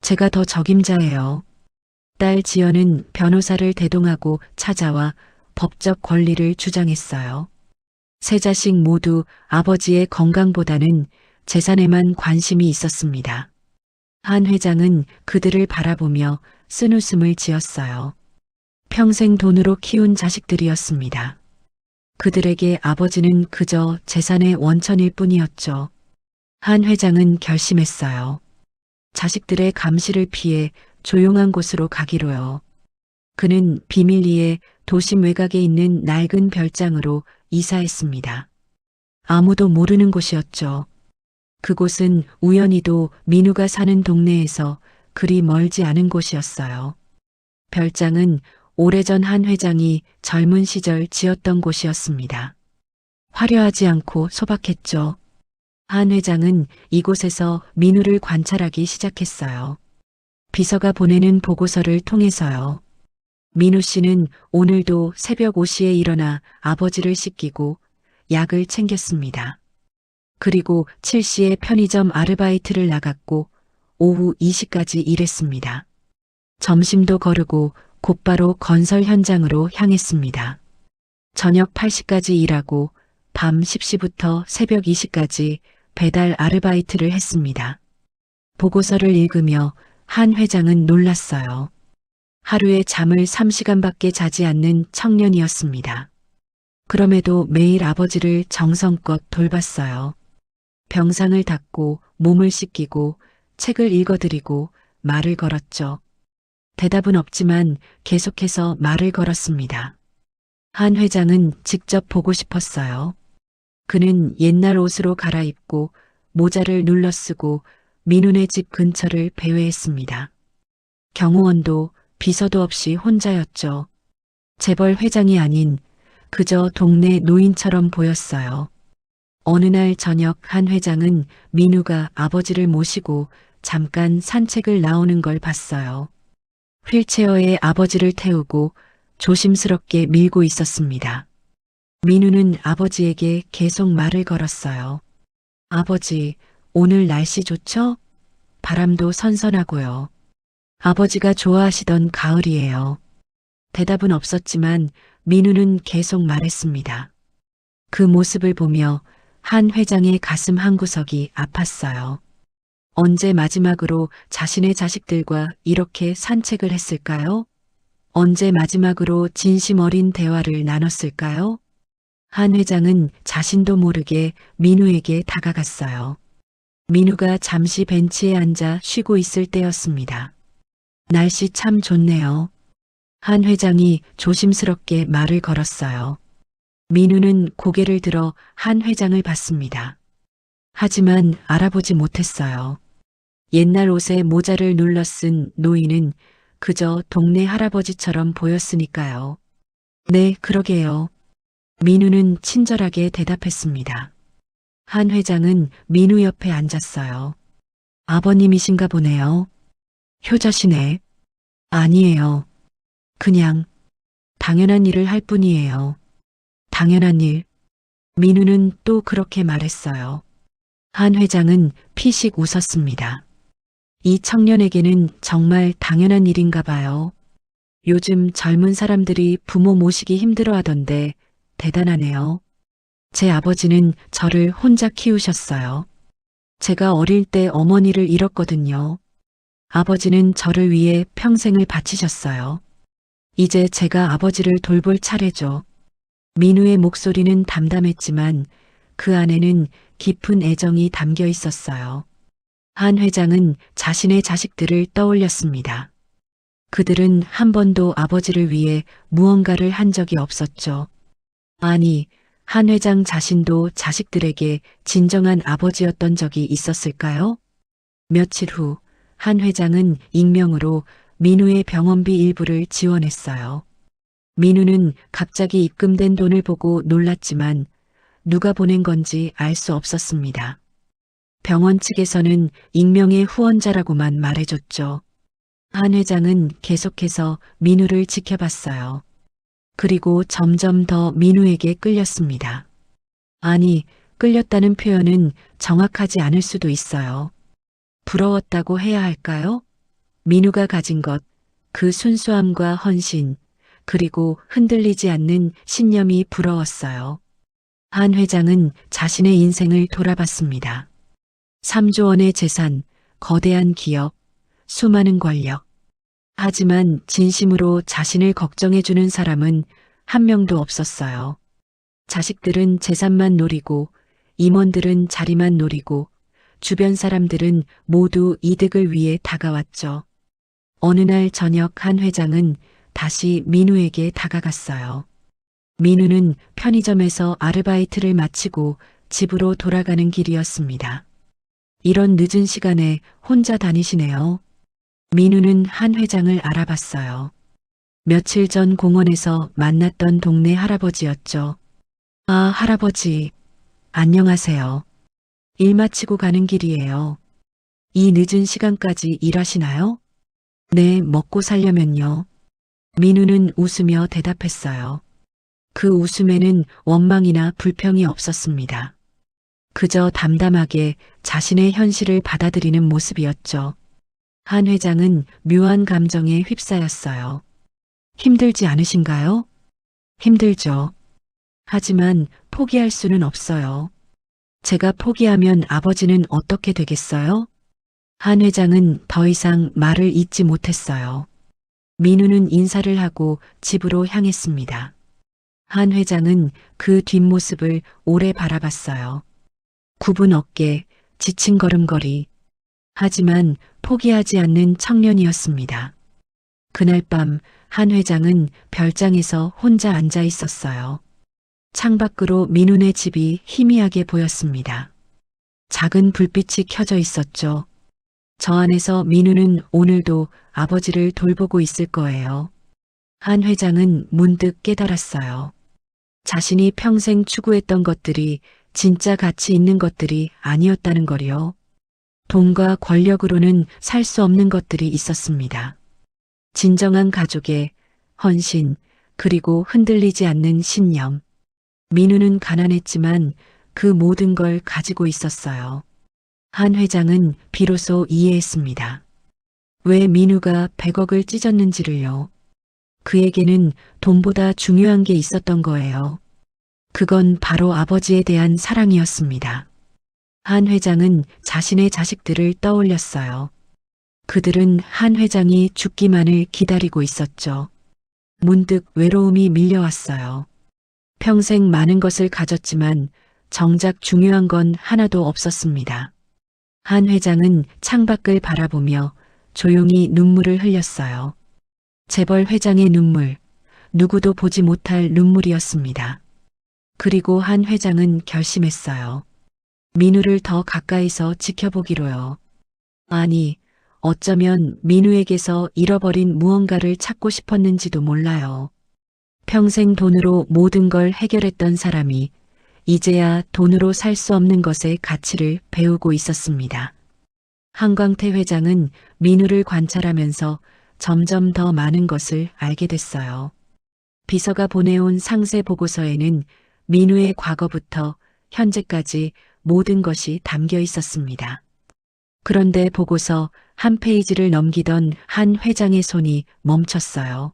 제가 더 적임자예요. 딸 지연은 변호사를 대동하고 찾아와 법적 권리를 주장했어요. 세 자식 모두 아버지의 건강보다는 재산에만 관심이 있었습니다. 한 회장은 그들을 바라보며 쓴웃음을 지었어요. 평생 돈으로 키운 자식들이었습니다. 그들에게 아버지는 그저 재산의 원천일 뿐이었죠. 한 회장은 결심했어요. 자식들의 감시를 피해 조용한 곳으로 가기로요. 그는 비밀리에 도심 외곽에 있는 낡은 별장으로 이사했습니다. 아무도 모르는 곳이었죠. 그곳은 우연히도 민우가 사는 동네에서 그리 멀지 않은 곳이었어요. 별장은 오래전 한 회장이 젊은 시절 지었던 곳이었습니다. 화려하지 않고 소박했죠. 한 회장은 이곳에서 민우를 관찰하기 시작했어요. 비서가 보내는 보고서를 통해서요. 민우 씨는 오늘도 새벽 5시에 일어나 아버지를 씻기고 약을 챙겼습니다. 그리고 7시에 편의점 아르바이트를 나갔고 오후 2시까지 일했습니다. 점심도 거르고 곧바로 건설 현장으로 향했습니다. 저녁 8시까지 일하고 밤 10시부터 새벽 2시까지 배달 아르바이트를 했습니다. 보고서를 읽으며 한 회장은 놀랐어요. 하루에 잠을 3시간밖에 자지 않는 청년이었습니다. 그럼에도 매일 아버지를 정성껏 돌봤어요. 병상을 닦고 몸을 씻기고 책을 읽어드리고 말을 걸었죠. 대답은 없지만 계속해서 말을 걸었습니다. 한 회장은 직접 보고 싶었어요. 그는 옛날 옷으로 갈아입고 모자를 눌러쓰고 민훈의 집 근처를 배회했습니다. 경호원도 비서도 없이 혼자였죠. 재벌 회장이 아닌 그저 동네 노인처럼 보였어요. 어느 날 저녁 한 회장은 민우가 아버지를 모시고 잠깐 산책을 나오는 걸 봤어요. 휠체어에 아버지를 태우고 조심스럽게 밀고 있었습니다. 민우는 아버지에게 계속 말을 걸었어요. 아버지, 오늘 날씨 좋죠? 바람도 선선하고요. 아버지가 좋아하시던 가을이에요. 대답은 없었지만 민우는 계속 말했습니다. 그 모습을 보며 한 회장의 가슴 한구석이 아팠어요. 언제 마지막으로 자신의 자식들과 이렇게 산책을 했을까요? 언제 마지막으로 진심 어린 대화를 나눴을까요? 한 회장은 자신도 모르게 민우에게 다가갔어요. 민우가 잠시 벤치에 앉아 쉬고 있을 때였습니다. 날씨 참 좋네요. 한 회장이 조심스럽게 말을 걸었어요. 민우는 고개를 들어 한 회장을 봤습니다. 하지만 알아보지 못했어요. 옛날 옷에 모자를 눌러 쓴 노인은 그저 동네 할아버지처럼 보였으니까요. 네, 그러게요. 민우는 친절하게 대답했습니다. 한 회장은 민우 옆에 앉았어요. 아버님이신가 보네요. 효자시네. 아니에요. 그냥 당연한 일을 할 뿐이에요. 당연한 일. 민우는 또 그렇게 말했어요. 한 회장은 피식 웃었습니다. 이 청년에게는 정말 당연한 일인가 봐요. 요즘 젊은 사람들이 부모 모시기 힘들어 하던데 대단하네요. 제 아버지는 저를 혼자 키우셨어요. 제가 어릴 때 어머니를 잃었거든요. 아버지는 저를 위해 평생을 바치셨어요. 이제 제가 아버지를 돌볼 차례죠. 민우의 목소리는 담담했지만 그 안에는 깊은 애정이 담겨 있었어요. 한 회장은 자신의 자식들을 떠올렸습니다. 그들은 한 번도 아버지를 위해 무언가를 한 적이 없었죠. 아니, 한 회장 자신도 자식들에게 진정한 아버지였던 적이 있었을까요? 며칠 후, 한 회장은 익명으로 민우의 병원비 일부를 지원했어요. 민우는 갑자기 입금된 돈을 보고 놀랐지만 누가 보낸 건지 알 수 없었습니다. 병원 측에서는 익명의 후원자라고만 말해줬죠. 한 회장은 계속해서 민우를 지켜봤어요. 그리고 점점 더 민우에게 끌렸습니다. 아니, 끌렸다는 표현은 정확하지 않을 수도 있어요. 부러웠다고 해야 할까요? 민우가 가진 것, 그 순수함과 헌신, 그리고 흔들리지 않는 신념이 부러웠어요. 한 회장은 자신의 인생을 돌아봤습니다. 3조 원의 재산, 거대한 기업, 수많은 권력. 하지만 진심으로 자신을 걱정해주는 사람은 한 명도 없었어요. 자식들은 재산만 노리고, 임원들은 자리만 노리고, 주변 사람들은 모두 이득을 위해 다가왔죠. 어느 날 저녁 한 회장은 다시 민우에게 다가갔어요. 민우는 편의점에서 아르바이트를 마치고 집으로 돌아가는 길이었습니다. 이런 늦은 시간에 혼자 다니시네요. 민우는 한 회장을 알아봤어요. 며칠 전 공원에서 만났던 동네 할아버지였죠. 아, 할아버지. 안녕하세요. 일 마치고 가는 길이에요. 이 늦은 시간까지 일하시나요? 네, 먹고 살려면요. 민우는 웃으며 대답했어요. 그 웃음에는 원망이나 불평이 없었습니다. 그저 담담하게 자신의 현실을 받아들이는 모습이었죠. 한 회장은 묘한 감정에 휩싸였어요. 힘들지 않으신가요? 힘들죠. 하지만 포기할 수는 없어요. 제가 포기하면 아버지는 어떻게 되겠어요? 한 회장은 더 이상 말을 잇지 못했어요. 민우는 인사를 하고 집으로 향했습니다. 한 회장은 그 뒷모습을 오래 바라봤어요. 굽은 어깨, 지친 걸음걸이. 하지만 포기하지 않는 청년이었습니다. 그날 밤 한 회장은 별장에서 혼자 앉아 있었어요. 창밖으로 민우네 집이 희미하게 보였습니다. 작은 불빛이 켜져 있었죠. 저 안에서 민우는 오늘도 아버지를 돌보고 있을 거예요. 한 회장은 문득 깨달았어요. 자신이 평생 추구했던 것들이 진짜 가치 있는 것들이 아니었다는 거요. 돈과 권력으로는 살 수 없는 것들이 있었습니다. 진정한 가족의 헌신, 그리고 흔들리지 않는 신념. 민우는 가난했지만 그 모든 걸 가지고 있었어요. 한 회장은 비로소 이해했습니다. 왜 민우가 100억을 찢었는지를요. 그에게는 돈보다 중요한 게 있었던 거예요. 그건 바로 아버지에 대한 사랑이었습니다. 한 회장은 자신의 자식들을 떠올렸어요. 그들은 한 회장이 죽기만을 기다리고 있었죠. 문득 외로움이 밀려왔어요. 평생 많은 것을 가졌지만 정작 중요한 건 하나도 없었습니다. 한 회장은 창밖을 바라보며 조용히 눈물을 흘렸어요. 재벌 회장의 눈물, 누구도 보지 못할 눈물이었습니다. 그리고 한 회장은 결심했어요. 민우를 더 가까이서 지켜보기로요. 아니, 어쩌면 민우에게서 잃어버린 무언가를 찾고 싶었는지도 몰라요. 평생 돈으로 모든 걸 해결했던 사람이 이제야 돈으로 살 수 없는 것의 가치를 배우고 있었습니다. 한광태 회장은 민우를 관찰하면서 점점 더 많은 것을 알게 됐어요. 비서가 보내온 상세 보고서에는 민우의 과거부터 현재까지 모든 것이 담겨 있었습니다. 그런데 보고서 한 페이지를 넘기던 한 회장의 손이 멈췄어요.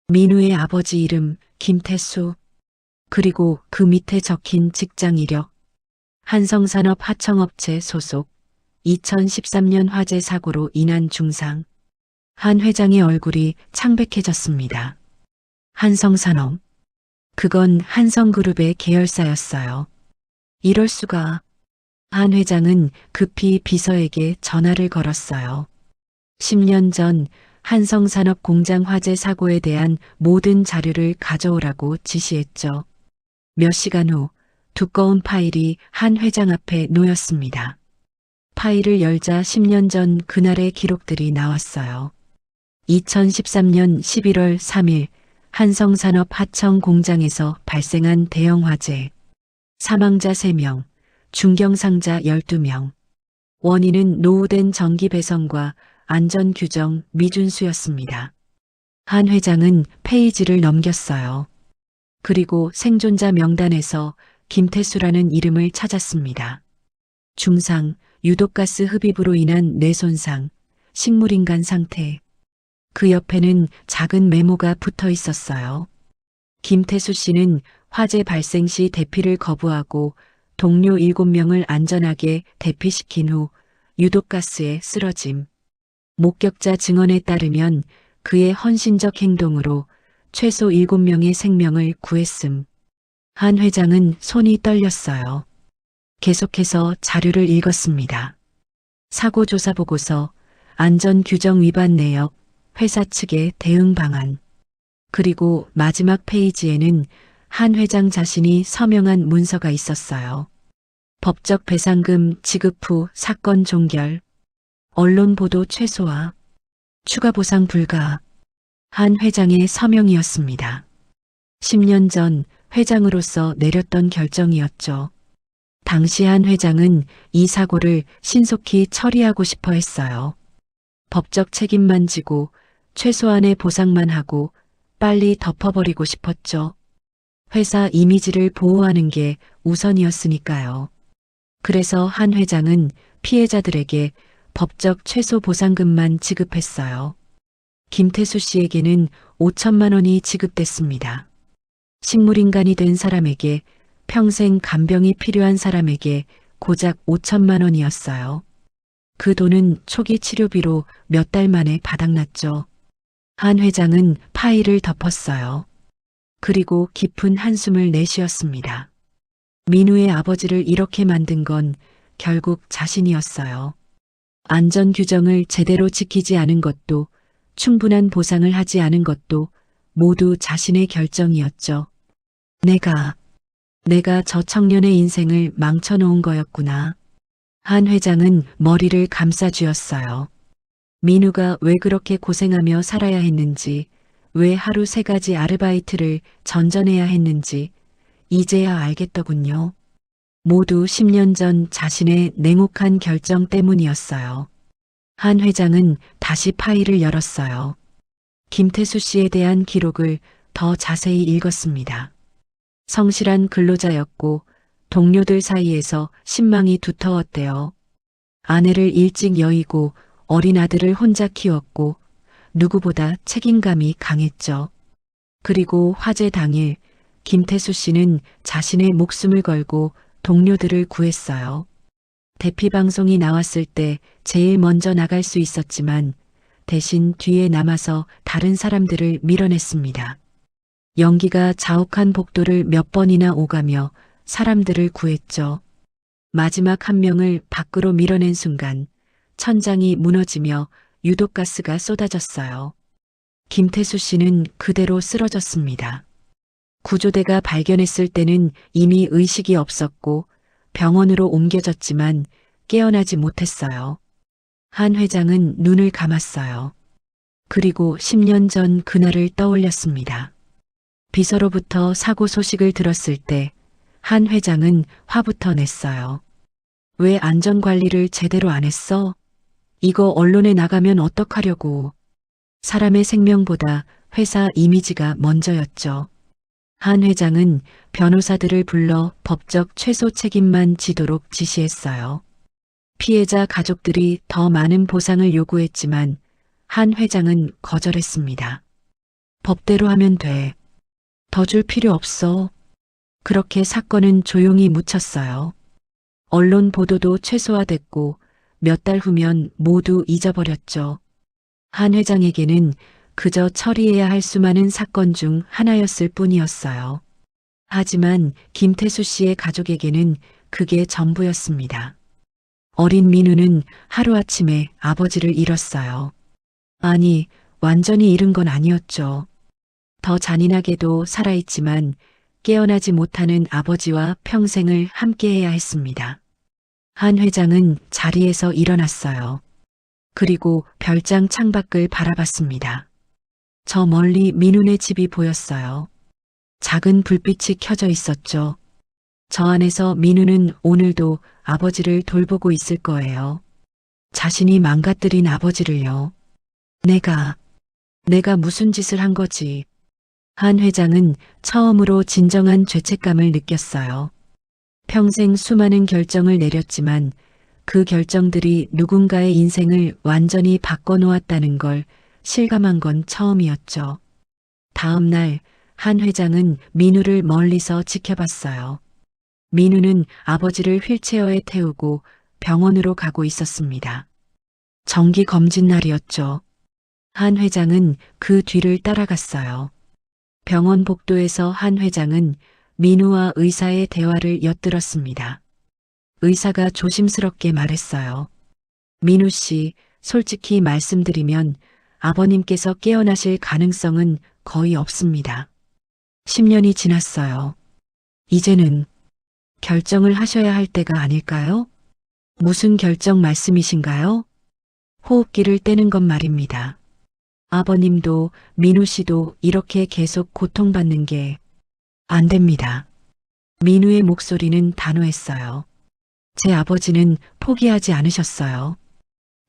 민우의 아버지 이름 김태수, 그리고 그 밑에 적힌 직장 이력, 한성산업 하청업체 소속, 2013년 화재 사고로 인한 중상. 한 회장의 얼굴이 창백해졌습니다. 한성산업. 그건 한성그룹의 계열사였어요. 이럴 수가. 한 회장은 급히 비서에게 전화를 걸었어요. 10년 전 한성산업 공장 화재 사고에 대한 모든 자료를 가져오라고 지시했죠. 몇 시간 후 두꺼운 파일이 한 회장 앞에 놓였습니다. 파일을 열자 10년 전 그날의 기록들이 나왔어요. 2013년 11월 3일 한성산업 하청 공장에서 발생한 대형 화재. 사망자 3명, 중경상자 12명. 원인은 노후된 전기 배선과 안전규정 미준수였습니다. 한 회장은 페이지를 넘겼어요. 그리고 생존자 명단에서 김태수라는 이름을 찾았습니다. 중상, 유독가스 흡입으로 인한 뇌손상, 식물인간 상태. 그 옆에는 작은 메모가 붙어 있었어요. 김태수 씨는 화재 발생 시 대피를 거부하고 동료 7명을 안전하게 대피시킨 후 유독가스에 쓰러짐. 목격자 증언에 따르면 그의 헌신적 행동으로 최소 7명의 생명을 구했음. 한 회장은 손이 떨렸어요. 계속해서 자료를 읽었습니다. 사고조사 보고서, 안전규정 위반 내역, 회사 측의 대응 방안. 그리고 마지막 페이지에는 한 회장 자신이 서명한 문서가 있었어요. 법적 배상금 지급 후 사건 종결. 언론 보도 최소화. 추가 보상 불가. 한 회장의 서명이었습니다. 10년 전 회장으로서 내렸던 결정이었죠. 당시 한 회장은 이 사고를 신속히 처리하고 싶어 했어요. 법적 책임만 지고 최소한의 보상만 하고 빨리 덮어버리고 싶었죠. 회사 이미지를 보호하는 게 우선이었으니까요. 그래서 한 회장은 피해자들에게 법적 최소 보상금만 지급했어요. 김태수 씨에게는 5천만 원이 지급됐습니다. 식물인간이 된 사람에게, 평생 간병이 필요한 사람에게 고작 5천만 원이었어요. 그 돈은 초기 치료비로 몇 달 만에 바닥났죠. 한 회장은 파일을 덮었어요. 그리고 깊은 한숨을 내쉬었습니다. 민우의 아버지를 이렇게 만든 건 결국 자신이었어요. 안전 규정을 제대로 지키지 않은 것도, 충분한 보상을 하지 않은 것도 모두 자신의 결정이었죠. 내가 저 청년의 인생을 망쳐놓은 거였구나. 한 회장은 머리를 감싸쥐었어요. 민우가 왜 그렇게 고생하며 살아야 했는지, 왜 하루 3가지 아르바이트를 전전해야 했는지 이제야 알겠더군요. 모두 10년 전 자신의 냉혹한 결정 때문이었어요. 한 회장은 다시 파일을 열었어요. 김태수 씨에 대한 기록을 더 자세히 읽었습니다. 성실한 근로자였고 동료들 사이에서 신망이 두터웠대요. 아내를 일찍 여의고 어린 아들을 혼자 키웠고 누구보다 책임감이 강했죠. 그리고 화재 당일 김태수 씨는 자신의 목숨을 걸고 동료들을 구했어요. 대피 방송이 나왔을 때 제일 먼저 나갈 수 있었지만 대신 뒤에 남아서 다른 사람들을 밀어냈습니다. 연기가 자욱한 복도를 몇 번이나 오가며 사람들을 구했죠. 마지막 한 명을 밖으로 밀어낸 순간 천장이 무너지며 유독가스가 쏟아졌어요. 김태수 씨는 그대로 쓰러졌습니다. 구조대가 발견했을 때는 이미 의식이 없었고 병원으로 옮겨졌지만 깨어나지 못했어요. 한 회장은 눈을 감았어요. 그리고 10년 전 그날을 떠올렸습니다. 비서로부터 사고 소식을 들었을 때 한 회장은 화부터 냈어요. 왜 안전관리를 제대로 안 했어? 이거 언론에 나가면 어떡하려고. 사람의 생명보다 회사 이미지가 먼저였죠. 한 회장은 변호사들을 불러 법적 최소 책임만 지도록 지시했어요. 피해자 가족들이 더 많은 보상을 요구했지만 한 회장은 거절했습니다. 법대로 하면 돼. 더 줄 필요 없어. 그렇게 사건은 조용히 묻혔어요. 언론 보도도 최소화됐고 몇 달 후면 모두 잊어버렸죠. 한 회장에게는 그저 처리해야 할 수많은 사건 중 하나였을 뿐이었어요. 하지만 김태수 씨의 가족에게는 그게 전부였습니다. 어린 민우는 하루아침에 아버지를 잃었어요. 아니, 완전히 잃은 건 아니었죠. 더 잔인하게도 살아있지만 깨어나지 못하는 아버지와 평생을 함께해야 했습니다. 한 회장은 자리에서 일어났어요. 그리고 별장 창밖을 바라봤습니다. 저 멀리 민훈의 집이 보였어요. 작은 불빛이 켜져 있었죠. 저 안에서 민훈은 오늘도 아버지를 돌보고 있을 거예요. 자신이 망가뜨린 아버지를요. 내가 무슨 짓을 한 거지. 한 회장은 처음으로 진정한 죄책감을 느꼈어요. 평생 수많은 결정을 내렸지만 그 결정들이 누군가의 인생을 완전히 바꿔놓았다는 걸 실감한 건 처음이었죠. 다음 날 한 회장은 민우를 멀리서 지켜봤어요. 민우는 아버지를 휠체어에 태우고 병원으로 가고 있었습니다. 정기 검진 날이었죠. 한 회장은 그 뒤를 따라갔어요. 병원 복도에서 한 회장은 민우와 의사의 대화를 엿들었습니다. 의사가 조심스럽게 말했어요. 민우 씨, 솔직히 말씀드리면 아버님께서 깨어나실 가능성은 거의 없습니다. 10년이 지났어요. 이제는 결정을 하셔야 할 때가 아닐까요? 무슨 결정 말씀이신가요? 호흡기를 떼는 것 말입니다. 아버님도 민우 씨도 이렇게 계속 고통받는 게 안 됩니다. 민우의 목소리는 단호했어요. 제 아버지는 포기하지 않으셨어요.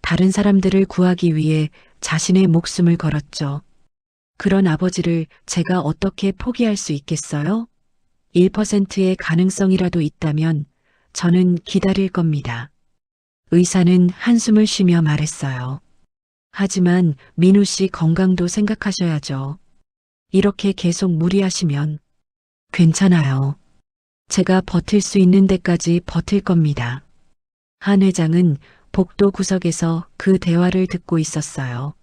다른 사람들을 구하기 위해 자신의 목숨을 걸었죠. 그런 아버지를 제가 어떻게 포기할 수 있겠어요? 1%의 가능성이라도 있다면 저는 기다릴 겁니다. 의사는 한숨을 쉬며 말했어요. 하지만 민우 씨 건강도 생각하셔야죠. 이렇게 계속 무리하시면 괜찮아요. 제가 버틸 수 있는 데까지 버틸 겁니다. 한 회장은 복도 구석에서 그 대화를 듣고 있었어요.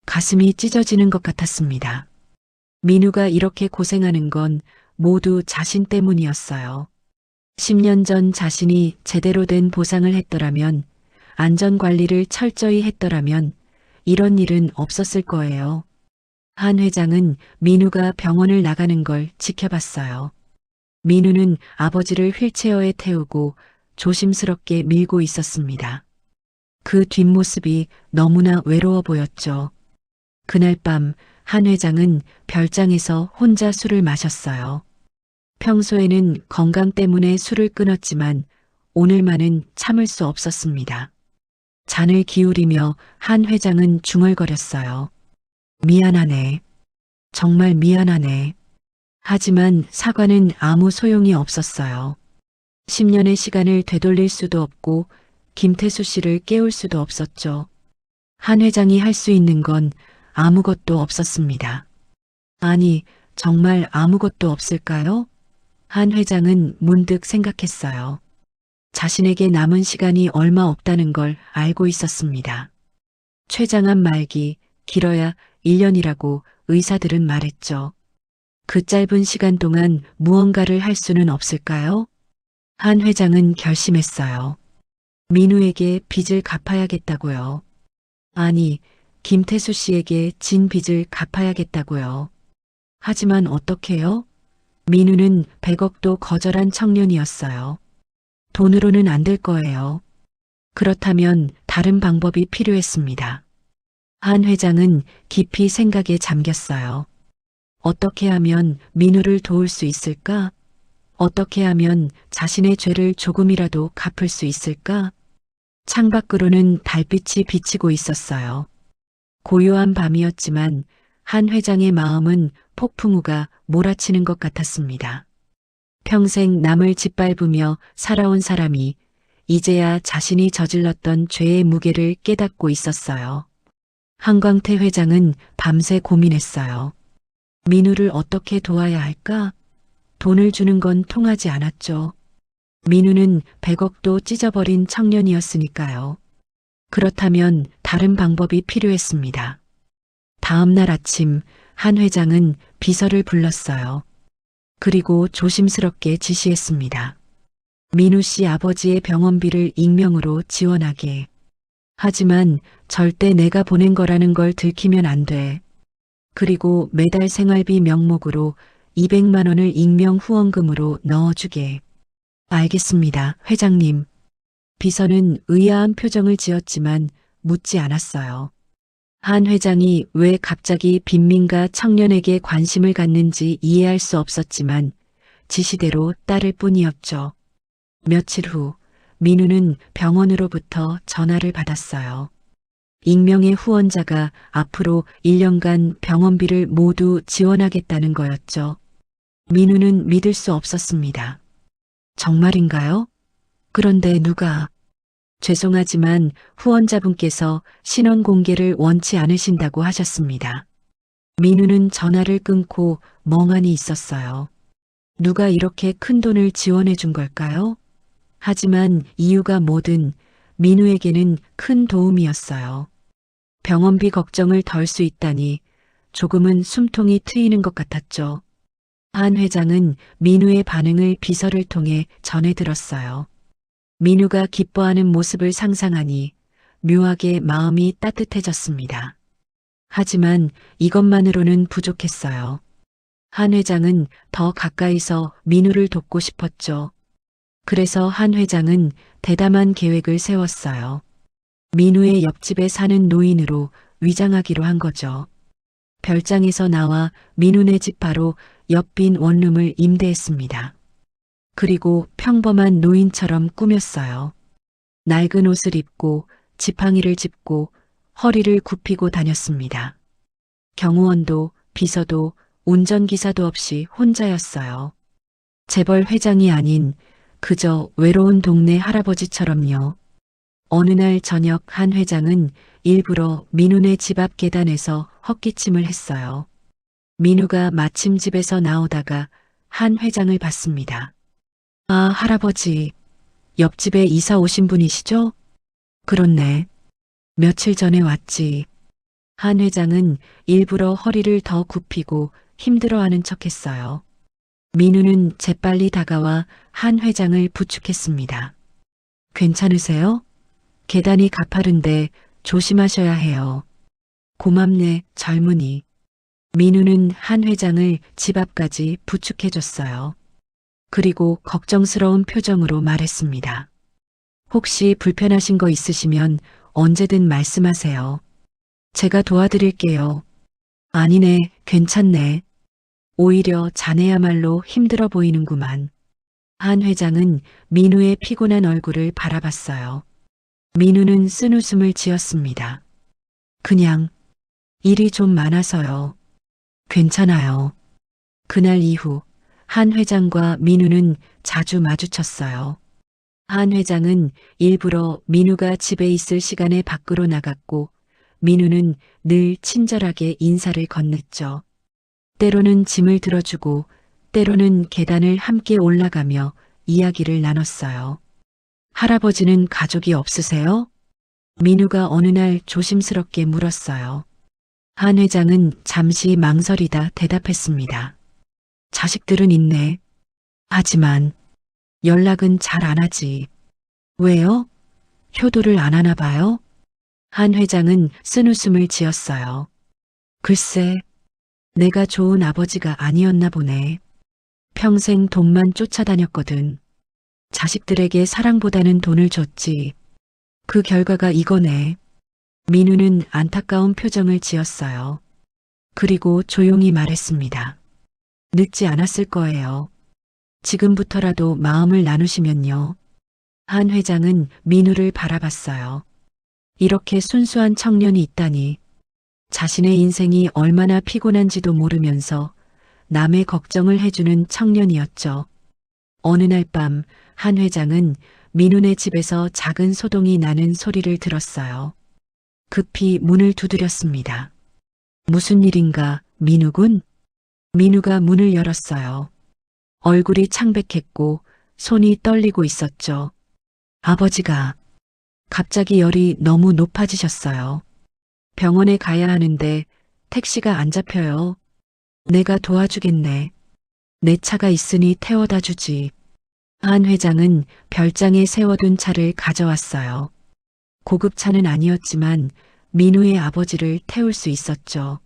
가슴이 찢어지는 것 같았습니다. 민우가 이렇게 고생하는 건 모두 자신 때문이었어요. 10년 전 자신이 제대로 된 보상을 했더라면, 안전관리를 철저히 했더라면 이런 일은 없었을 거예요. 한 회장은 민우가 병원을 나가는 걸 지켜봤어요. 민우는 아버지를 휠체어에 태우고 조심스럽게 밀고 있었습니다. 그 뒷모습이 너무나 외로워 보였죠. 그날 밤 한 회장은 별장에서 혼자 술을 마셨어요. 평소에는 건강 때문에 술을 끊었지만 오늘만은 참을 수 없었습니다. 잔을 기울이며 한 회장은 중얼거렸어요. 미안하네. 정말 미안하네. 하지만 사과는 아무 소용이 없었어요. 10년의 시간을 되돌릴 수도 없고 김태수 씨를 깨울 수도 없었죠. 한 회장이 할 수 있는 건 아무것도 없었습니다. 아니, 정말 아무것도 없을까요? 한 회장은 문득 생각했어요. 자신에게 남은 시간이 얼마 없다는 걸 알고 있었습니다. 췌장암 말기, 길어야 1년이라고 의사들은 말했죠. 그 짧은 시간 동안 무언가를 할 수는 없을까요? 한 회장은 결심했어요. 민우에게 빚을 갚아야겠다고요. 아니, 김태수 씨에게 진 빚을 갚아야겠다고요. 하지만 어떻게요? 민우는 100억도 거절한 청년이었어요. 돈으로는 안 될 거예요. 그렇다면 다른 방법이 필요했습니다. 한 회장은 깊이 생각에 잠겼어요. 어떻게 하면 민우를 도울 수 있을까? 어떻게 하면 자신의 죄를 조금이라도 갚을 수 있을까? 창밖으로는 달빛이 비치고 있었어요. 고요한 밤이었지만 한 회장의 마음은 폭풍우가 몰아치는 것 같았습니다. 평생 남을 짓밟으며 살아온 사람이 이제야 자신이 저질렀던 죄의 무게를 깨닫고 있었어요. 한광태 회장은 밤새 고민했어요. 민우를 어떻게 도와야 할까? 돈을 주는 건 통하지 않았죠. 민우는 100억도 찢어버린 청년이었으니까요. 그렇다면 다른 방법이 필요했습니다. 다음 날 아침 한 회장은 비서를 불렀어요. 그리고 조심스럽게 지시했습니다. 민우 씨 아버지의 병원비를 익명으로 지원하게. 하지만 절대 내가 보낸 거라는 걸 들키면 안 돼. 그리고 매달 생활비 명목으로 200만 원을 익명 후원금으로 넣어주게. 알겠습니다, 회장님. 비서는 의아한 표정을 지었지만 묻지 않았어요. 한 회장이 왜 갑자기 빈민가 청년에게 관심을 갖는지 이해할 수 없었지만 지시대로 따를 뿐이었죠. 며칠 후 민우는 병원으로부터 전화를 받았어요. 익명의 후원자가 앞으로 1년간 병원비를 모두 지원하겠다는 거였죠. 민우는 믿을 수 없었습니다. 정말인가요? 그런데 누가? 죄송하지만 후원자분께서 신원 공개를 원치 않으신다고 하셨습니다. 민우는 전화를 끊고 멍하니 있었어요. 누가 이렇게 큰 돈을 지원해 준 걸까요? 하지만 이유가 뭐든 민우에게는 큰 도움이었어요. 병원비 걱정을 덜 수 있다니 조금은 숨통이 트이는 것 같았죠. 한 회장은 민우의 반응을 비서를 통해 전해 들었어요. 민우가 기뻐하는 모습을 상상하니 묘하게 마음이 따뜻해졌습니다. 하지만 이것만으로는 부족했어요. 한 회장은 더 가까이서 민우를 돕고 싶었죠. 그래서 한 회장은 대담한 계획을 세웠어요. 민우의 옆집에 사는 노인으로 위장하기로 한 거죠. 별장에서 나와 민우네 집 바로 옆 빈 원룸을 임대했습니다. 그리고 평범한 노인처럼 꾸몄어요. 낡은 옷을 입고 지팡이를 짚고 허리를 굽히고 다녔습니다. 경호원도 비서도 운전기사도 없이 혼자였어요. 재벌 회장이 아닌 그저 외로운 동네 할아버지처럼요. 어느 날 저녁 한 회장은 일부러 민우네 집 앞 계단에서 헛기침을 했어요. 민우가 마침 집에서 나오다가 한 회장을 봤습니다. 아, 할아버지, 옆집에 이사 오신 분이시죠? 그렇네. 며칠 전에 왔지. 한 회장은 일부러 허리를 더 굽히고 힘들어하는 척했어요. 민우는 재빨리 다가와 한 회장을 부축했습니다. 괜찮으세요? 계단이 가파른데 조심하셔야 해요. 고맙네, 젊은이. 민우는 한 회장을 집 앞까지 부축해줬어요. 그리고 걱정스러운 표정으로 말했습니다. 혹시 불편하신 거 있으시면 언제든 말씀하세요. 제가 도와드릴게요. 아니네, 괜찮네. 오히려 자네야말로 힘들어 보이는구만. 한 회장은 민우의 피곤한 얼굴을 바라봤어요. 민우는 쓴웃음을 지었습니다. 그냥 일이 좀 많아서요. 괜찮아요. 그날 이후 한 회장과 민우는 자주 마주쳤어요. 한 회장은 일부러 민우가 집에 있을 시간에 밖으로 나갔고 민우는 늘 친절하게 인사를 건넸죠. 때로는 짐을 들어주고 때로는 계단을 함께 올라가며 이야기를 나눴어요. 할아버지는 가족이 없으세요? 민우가 어느 날 조심스럽게 물었어요. 한 회장은 잠시 망설이다 대답했습니다. 자식들은 있네. 하지만 연락은 잘 안 하지. 왜요? 효도를 안 하나 봐요? 한 회장은 쓴웃음을 지었어요. 글쎄, 내가 좋은 아버지가 아니었나 보네. 평생 돈만 쫓아다녔거든. 자식들에게 사랑보다는 돈을 줬지. 그 결과가 이거네. 민우는 안타까운 표정을 지었어요. 그리고 조용히 말했습니다. 늦지 않았을 거예요. 지금부터라도 마음을 나누시면요. 한 회장은 민우를 바라봤어요. 이렇게 순수한 청년이 있다니. 자신의 인생이 얼마나 피곤한지도 모르면서 남의 걱정을 해주는 청년이었죠. 어느 날 밤 한 회장은 민우네 집에서 작은 소동이 나는 소리를 들었어요. 급히 문을 두드렸습니다. 무슨 일인가, 민우군? 민우가 문을 열었어요. 얼굴이 창백했고 손이 떨리고 있었죠. 아버지가 갑자기 열이 너무 높아지셨어요. 병원에 가야 하는데 택시가 안 잡혀요. 내가 도와주겠네. 내 차가 있으니 태워다 주지. 한 회장은 별장에 세워둔 차를 가져왔어요. 고급차는 아니었지만 민우의 아버지를 태울 수 있었죠.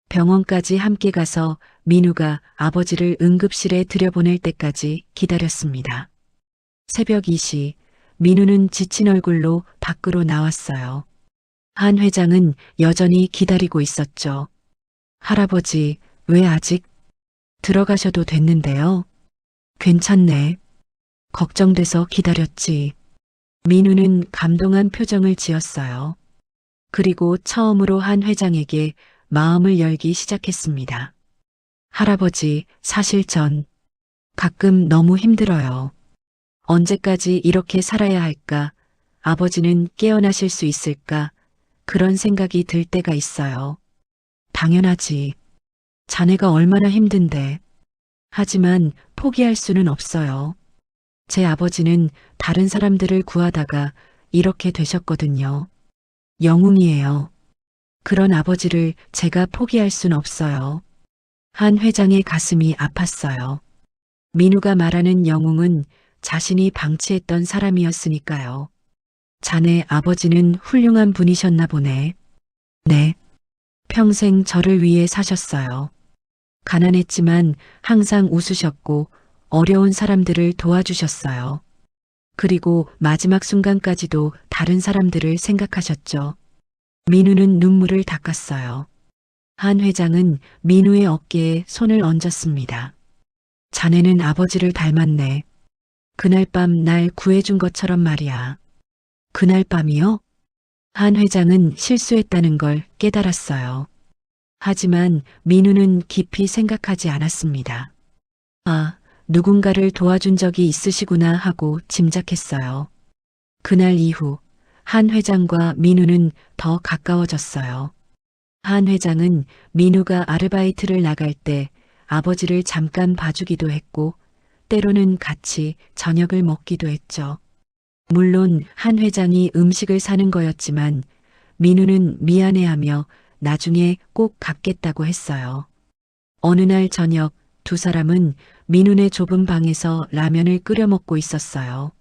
병원까지 함께 가서 민우가 아버지를 응급실에 들여보낼 때까지 기다렸습니다. 새벽 2시, 민우는 지친 얼굴로 밖으로 나왔어요. 한 회장은 여전히 기다리고 있었죠. 할아버지, 왜 아직? 들어가셔도 됐는데요. 괜찮네. 걱정돼서 기다렸지. 민우는 감동한 표정을 지었어요. 그리고 처음으로 한 회장에게 마음을 열기 시작했습니다. 할아버지, 사실 전 가끔 너무 힘들어요. 언제까지 이렇게 살아야 할까? 아버지는 깨어나실 수 있을까? 그런 생각이 들 때가 있어요. 당연하지. 자네가 얼마나 힘든데. 하지만 포기할 수는 없어요. 제 아버지는 다른 사람들을 구하다가 이렇게 되셨거든요. 영웅이에요. 그런 아버지를 제가 포기할 순 없어요. 한 회장의 가슴이 아팠어요. 민우가 말하는 영웅은 자신이 방치했던 사람이었으니까요. 자네 아버지는 훌륭한 분이셨나 보네. 네. 평생 저를 위해 사셨어요. 가난했지만 항상 웃으셨고 어려운 사람들을 도와주셨어요. 그리고 마지막 순간까지도 다른 사람들을 생각하셨죠. 민우는 눈물을 닦았어요. 한 회장은 민우의 어깨에 손을 얹었습니다. 자네는 아버지를 닮았네. 그날 밤 날 구해준 것처럼 말이야. 그날 밤이요? 한 회장은 실수했다는 걸 깨달았어요. 하지만 민우는 깊이 생각하지 않았습니다. 아, 누군가를 도와준 적이 있으시구나 하고 짐작했어요. 그날 이후 한 회장과 민우는 더 가까워졌어요. 한 회장은 민우가 아르바이트를 나갈 때 아버지를 잠깐 봐주기도 했고 때로는 같이 저녁을 먹기도 했죠. 물론 한 회장이 음식을 사는 거였지만 민우는 미안해하며 나중에 꼭 갚겠다고 했어요. 어느 날 저녁 두 사람은 민우네 좁은 방에서 라면을 끓여 먹고 있었어요.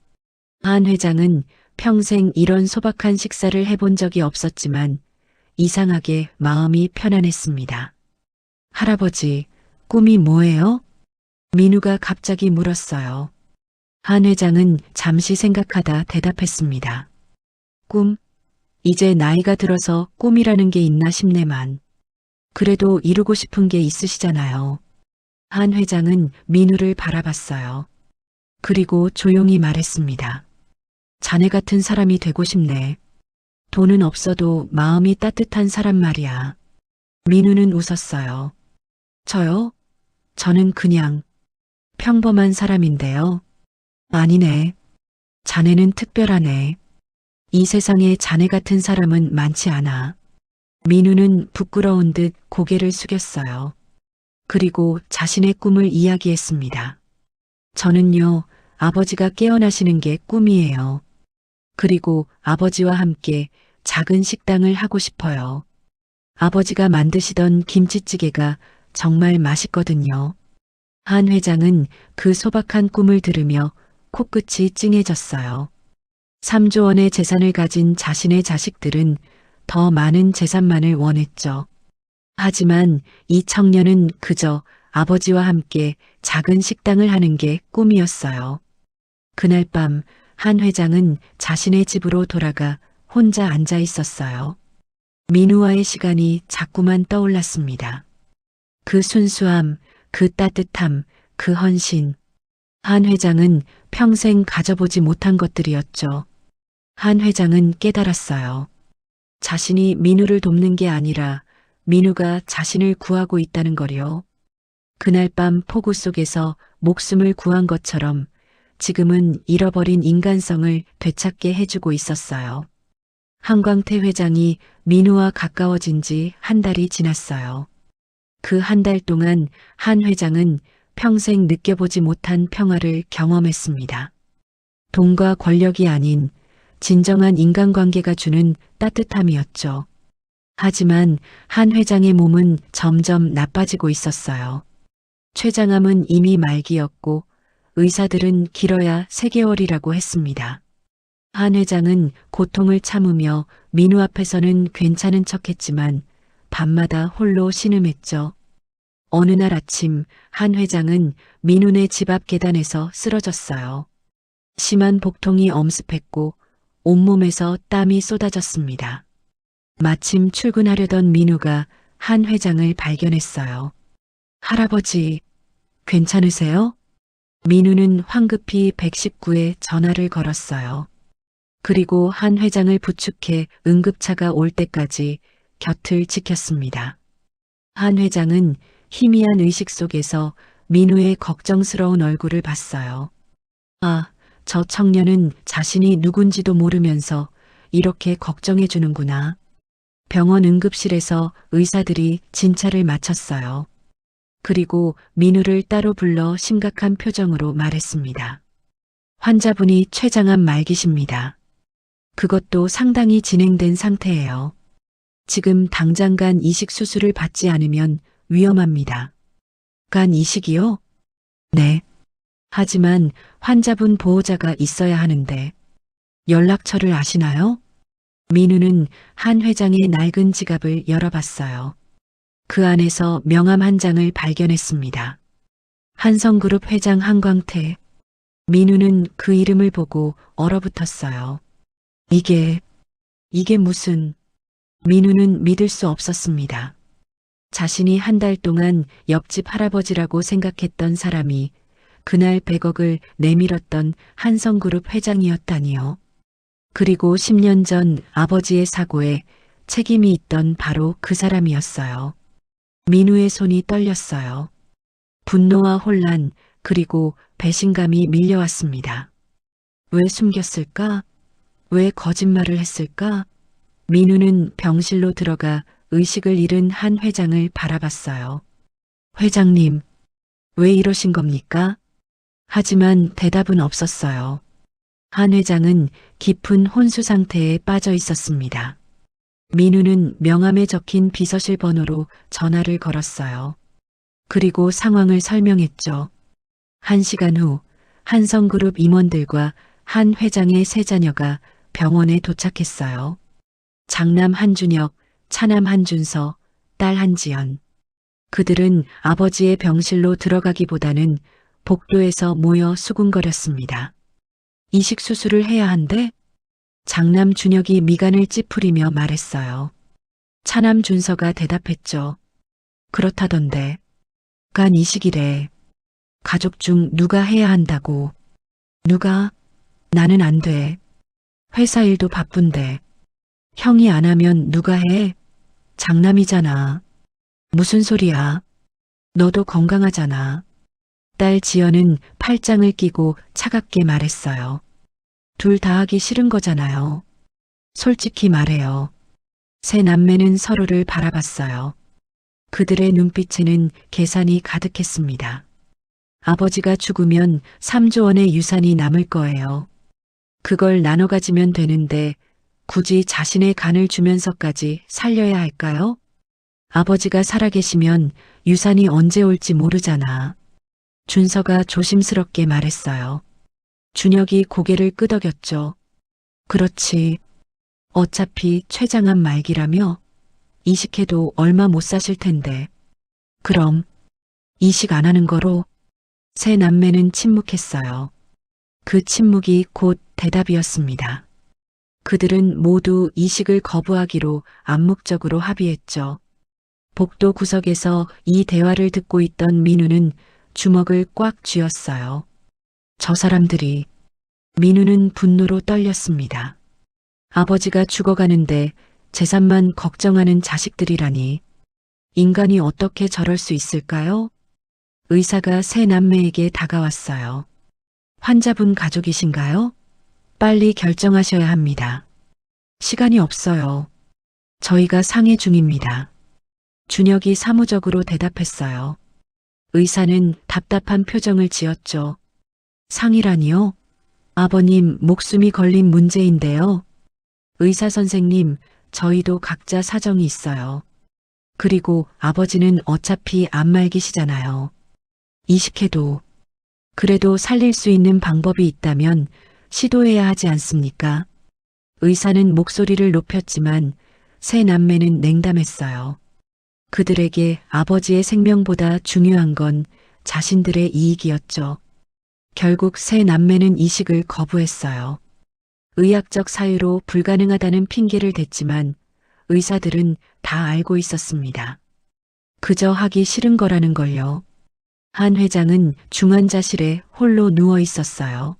한 회장은 평생 이런 소박한 식사를 해본 적이 없었지만 이상하게 마음이 편안했습니다. 할아버지, 꿈이 뭐예요? 민우가 갑자기 물었어요. 한 회장은 잠시 생각하다 대답했습니다. 꿈? 이제 나이가 들어서 꿈이라는 게 있나 싶네만. 그래도 이루고 싶은 게 있으시잖아요. 한 회장은 민우를 바라봤어요. 그리고 조용히 말했습니다. 자네 같은 사람이 되고 싶네. 돈은 없어도 마음이 따뜻한 사람 말이야. 민우는 웃었어요. 저요? 저는 그냥 평범한 사람인데요. 아니네. 자네는 특별하네. 이 세상에 자네 같은 사람은 많지 않아. 민우는 부끄러운 듯 고개를 숙였어요. 그리고 자신의 꿈을 이야기했습니다. 저는요, 아버지가 깨어나시는 게 꿈이에요. 그리고 아버지와 함께 작은 식당을 하고 싶어요. 아버지가 만드시던 김치찌개가 정말 맛있거든요. 한 회장은 그 소박한 꿈을 들으며 코끝이 찡해졌어요. 3조 원의 재산을 가진 자신의 자식들은 더 많은 재산만을 원했죠. 하지만 이 청년은 그저 아버지와 함께 작은 식당을 하는 게 꿈이었어요. 그날 밤 한 회장은 자신의 집으로 돌아가 혼자 앉아 있었어요. 민우와의 시간이 자꾸만 떠올랐습니다. 그 순수함, 그 따뜻함, 그 헌신. 한 회장은 평생 가져보지 못한 것들이었죠. 한 회장은 깨달았어요. 자신이 민우를 돕는 게 아니라 민우가 자신을 구하고 있다는 거요. 그날 밤 폭우 속에서 목숨을 구한 것처럼 지금은 잃어버린 인간성을 되찾게 해주고 있었어요. 한광태 회장이 민우와 가까워진 지 한 달이 지났어요. 그 한 달 동안 한 회장은 평생 느껴보지 못한 평화를 경험했습니다. 돈과 권력이 아닌 진정한 인간관계가 주는 따뜻함이었죠. 하지만 한 회장의 몸은 점점 나빠지고 있었어요. 췌장암은 이미 말기였고 의사들은 길어야 3개월이라고 했습니다. 한 회장은 고통을 참으며 민우 앞에서는 괜찮은 척했지만 밤마다 홀로 신음했죠. 어느 날 아침 한 회장은 민우네 집 앞 계단에서 쓰러졌어요. 심한 복통이 엄습했고 온몸에서 땀이 쏟아졌습니다. 마침 출근하려던 민우가 한 회장을 발견했어요. 할아버지, 괜찮으세요? 민우는 황급히 119에 전화를 걸었어요. 그리고 한 회장을 부축해 응급차가 올 때까지 곁을 지켰습니다. 한 회장은 희미한 의식 속에서 민우의 걱정스러운 얼굴을 봤어요. 아, 저 청년은 자신이 누군지도 모르면서 이렇게 걱정해 주는구나. 병원 응급실에서 의사들이 진찰을 마쳤어요. 그리고 민우를 따로 불러 심각한 표정으로 말했습니다. 환자분이 췌장암 말기십니다. 그것도 상당히 진행된 상태예요. 지금 당장 간 이식 수술을 받지 않으면 위험합니다. 간 이식이요? 네. 하지만 환자분 보호자가 있어야 하는데 연락처를 아시나요? 민우는 한 회장의 낡은 지갑을 열어봤어요. 그 안에서 명함 한 장을 발견했습니다. 한성그룹 회장 한광태. 민우는 그 이름을 보고 얼어붙었어요. 이게 무슨... 민우는 믿을 수 없었습니다. 자신이 한 달 동안 옆집 할아버지라고 생각했던 사람이 그날 100억을 내밀었던 한성그룹 회장이었다니요. 그리고 10년 전 아버지의 사고에 책임이 있던 바로 그 사람이었어요. 민우의 손이 떨렸어요. 분노와 혼란 그리고 배신감이 밀려왔습니다. 왜 숨겼을까? 왜 거짓말을 했을까? 민우는 병실로 들어가 의식을 잃은 한 회장을 바라봤어요. 회장님, 왜 이러신 겁니까? 하지만 대답은 없었어요. 한 회장은 깊은 혼수 상태에 빠져 있었습니다. 민우는 명함에 적힌 비서실 번호로 전화를 걸었어요. 그리고 상황을 설명했죠. 1시간 후 한성그룹 임원들과 한 회장의 세 자녀가 병원에 도착했어요. 장남 한준혁, 차남 한준서, 딸 한지연. 그들은 아버지의 병실로 들어가기보다는 복도에서 모여 수군거렸습니다. 이식 수술을 해야 한대? 장남 준혁이 미간을 찌푸리며 말했어요. 차남 준서가 대답했죠. 그렇다던데. 간 이식이래. 가족 중 누가 해야 한다고. 누가? 나는 안 돼. 회사 일도 바쁜데. 형이 안 하면 누가 해? 장남이잖아. 무슨 소리야? 너도 건강하잖아. 딸 지연은 팔짱을 끼고 차갑게 말했어요. 둘 다 하기 싫은 거잖아요. 솔직히 말해요. 세 남매는 서로를 바라봤어요. 그들의 눈빛에는 계산이 가득했습니다. 아버지가 죽으면 3조 원의 유산이 남을 거예요. 그걸 나눠 가지면 되는데 굳이 자신의 간을 주면서까지 살려야 할까요? 아버지가 살아계시면 유산이 언제 올지 모르잖아. 준서가 조심스럽게 말했어요. 준혁이 고개를 끄덕였죠. 그렇지. 어차피 췌장암 말기라며 이식해도 얼마 못 사실 텐데. 그럼 이식 안 하는 거로? 세 남매는 침묵했어요. 그 침묵이 곧 대답이었습니다. 그들은 모두 이식을 거부하기로 암묵적으로 합의했죠. 복도 구석에서 이 대화를 듣고 있던 민우는 주먹을 꽉 쥐었어요. 저 사람들이. 민우는 분노로 떨렸습니다. 아버지가 죽어가는데 재산만 걱정하는 자식들이라니. 인간이 어떻게 저럴 수 있을까요? 의사가 세 남매에게 다가왔어요. 환자분 가족이신가요? 빨리 결정하셔야 합니다. 시간이 없어요. 저희가 상해 중입니다. 준혁이 사무적으로 대답했어요. 의사는 답답한 표정을 지었죠. 상이라니요? 아버님 목숨이 걸린 문제인데요. 의사 선생님, 저희도 각자 사정이 있어요. 그리고 아버지는 어차피 안 말기시잖아요. 이식해도. 그래도 살릴 수 있는 방법이 있다면 시도해야 하지 않습니까? 의사는 목소리를 높였지만 세 남매는 냉담했어요. 그들에게 아버지의 생명보다 중요한 건 자신들의 이익이었죠. 결국 세 남매는 이식을 거부했어요. 의학적 사유로 불가능하다는 핑계를 댔지만 의사들은 다 알고 있었습니다. 그저 하기 싫은 거라는 걸요. 한 회장은 중환자실에 홀로 누워 있었어요.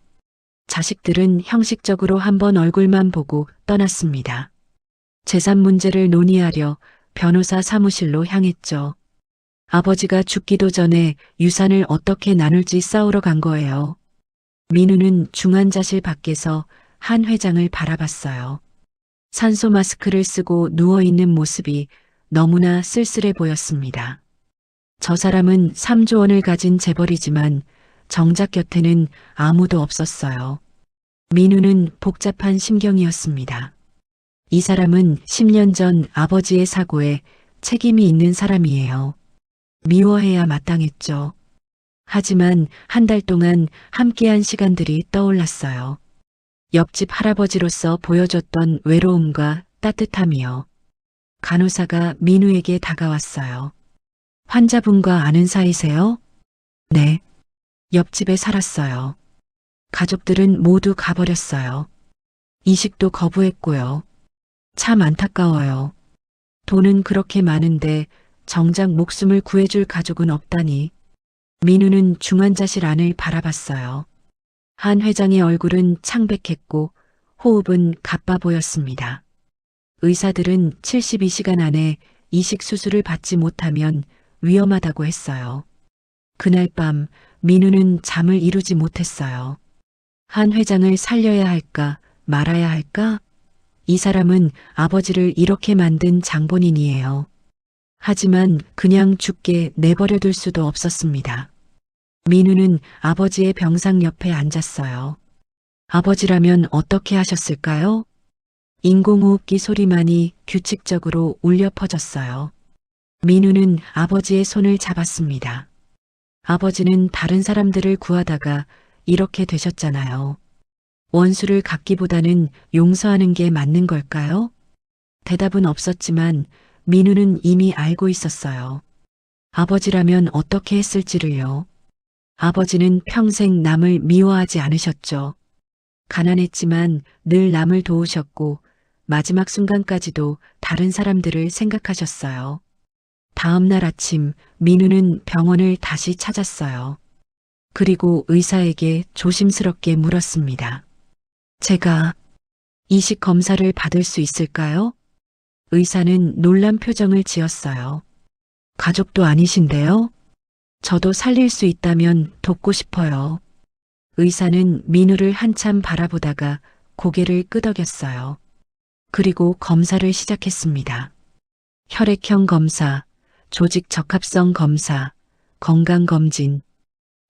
자식들은 형식적으로 한번 얼굴만 보고 떠났습니다. 재산 문제를 논의하려 변호사 사무실로 향했죠. 아버지가 죽기도 전에 유산을 어떻게 나눌지 싸우러 간 거예요. 민우는 중환자실 밖에서 한 회장을 바라봤어요. 산소 마스크를 쓰고 누워있는 모습이 너무나 쓸쓸해 보였습니다. 저 사람은 3조 원을 가진 재벌이지만 정작 곁에는 아무도 없었어요. 민우는 복잡한 심경이었습니다. 이 사람은 10년 전 아버지의 사고에 책임이 있는 사람이에요. 미워해야 마땅했죠. 하지만 한 달 동안 함께한 시간들이 떠올랐어요. 옆집 할아버지로서 보여줬던 외로움과 따뜻함이요. 간호사가 민우에게 다가왔어요. 환자분과 아는 사이세요? 네. 옆집에 살았어요. 가족들은 모두 가버렸어요. 이식도 거부했고요. 참 안타까워요. 돈은 그렇게 많은데 정작 목숨을 구해줄 가족은 없다니. 민우는 중환자실 안을 바라봤어요. 한 회장의 얼굴은 창백했고 호흡은 가빠 보였습니다. 의사들은 72시간 안에 이식 수술을 받지 못하면 위험하다고 했어요. 그날 밤 민우는 잠을 이루지 못했어요. 한 회장을 살려야 할까 말아야 할까? 이 사람은 아버지를 이렇게 만든 장본인이에요. 하지만 그냥 죽게 내버려 둘 수도 없었습니다. 민우는 아버지의 병상 옆에 앉았어요. 아버지라면 어떻게 하셨을까요? 인공호흡기 소리만이 규칙적으로 울려 퍼졌어요. 민우는 아버지의 손을 잡았습니다. 아버지는 다른 사람들을 구하다가 이렇게 되셨잖아요. 원수를 갚기보다는 용서하는 게 맞는 걸까요? 대답은 없었지만 민우는 이미 알고 있었어요. 아버지라면 어떻게 했을지를요. 아버지는 평생 남을 미워하지 않으셨죠. 가난했지만 늘 남을 도우셨고 마지막 순간까지도 다른 사람들을 생각하셨어요. 다음 날 아침 민우는 병원을 다시 찾았어요. 그리고 의사에게 조심스럽게 물었습니다. 제가 이식 검사를 받을 수 있을까요? 의사는 놀란 표정을 지었어요. 가족도 아니신데요? 저도 살릴 수 있다면 돕고 싶어요. 의사는 민우를 한참 바라보다가 고개를 끄덕였어요. 그리고 검사를 시작했습니다. 혈액형 검사, 조직 적합성 검사, 건강검진,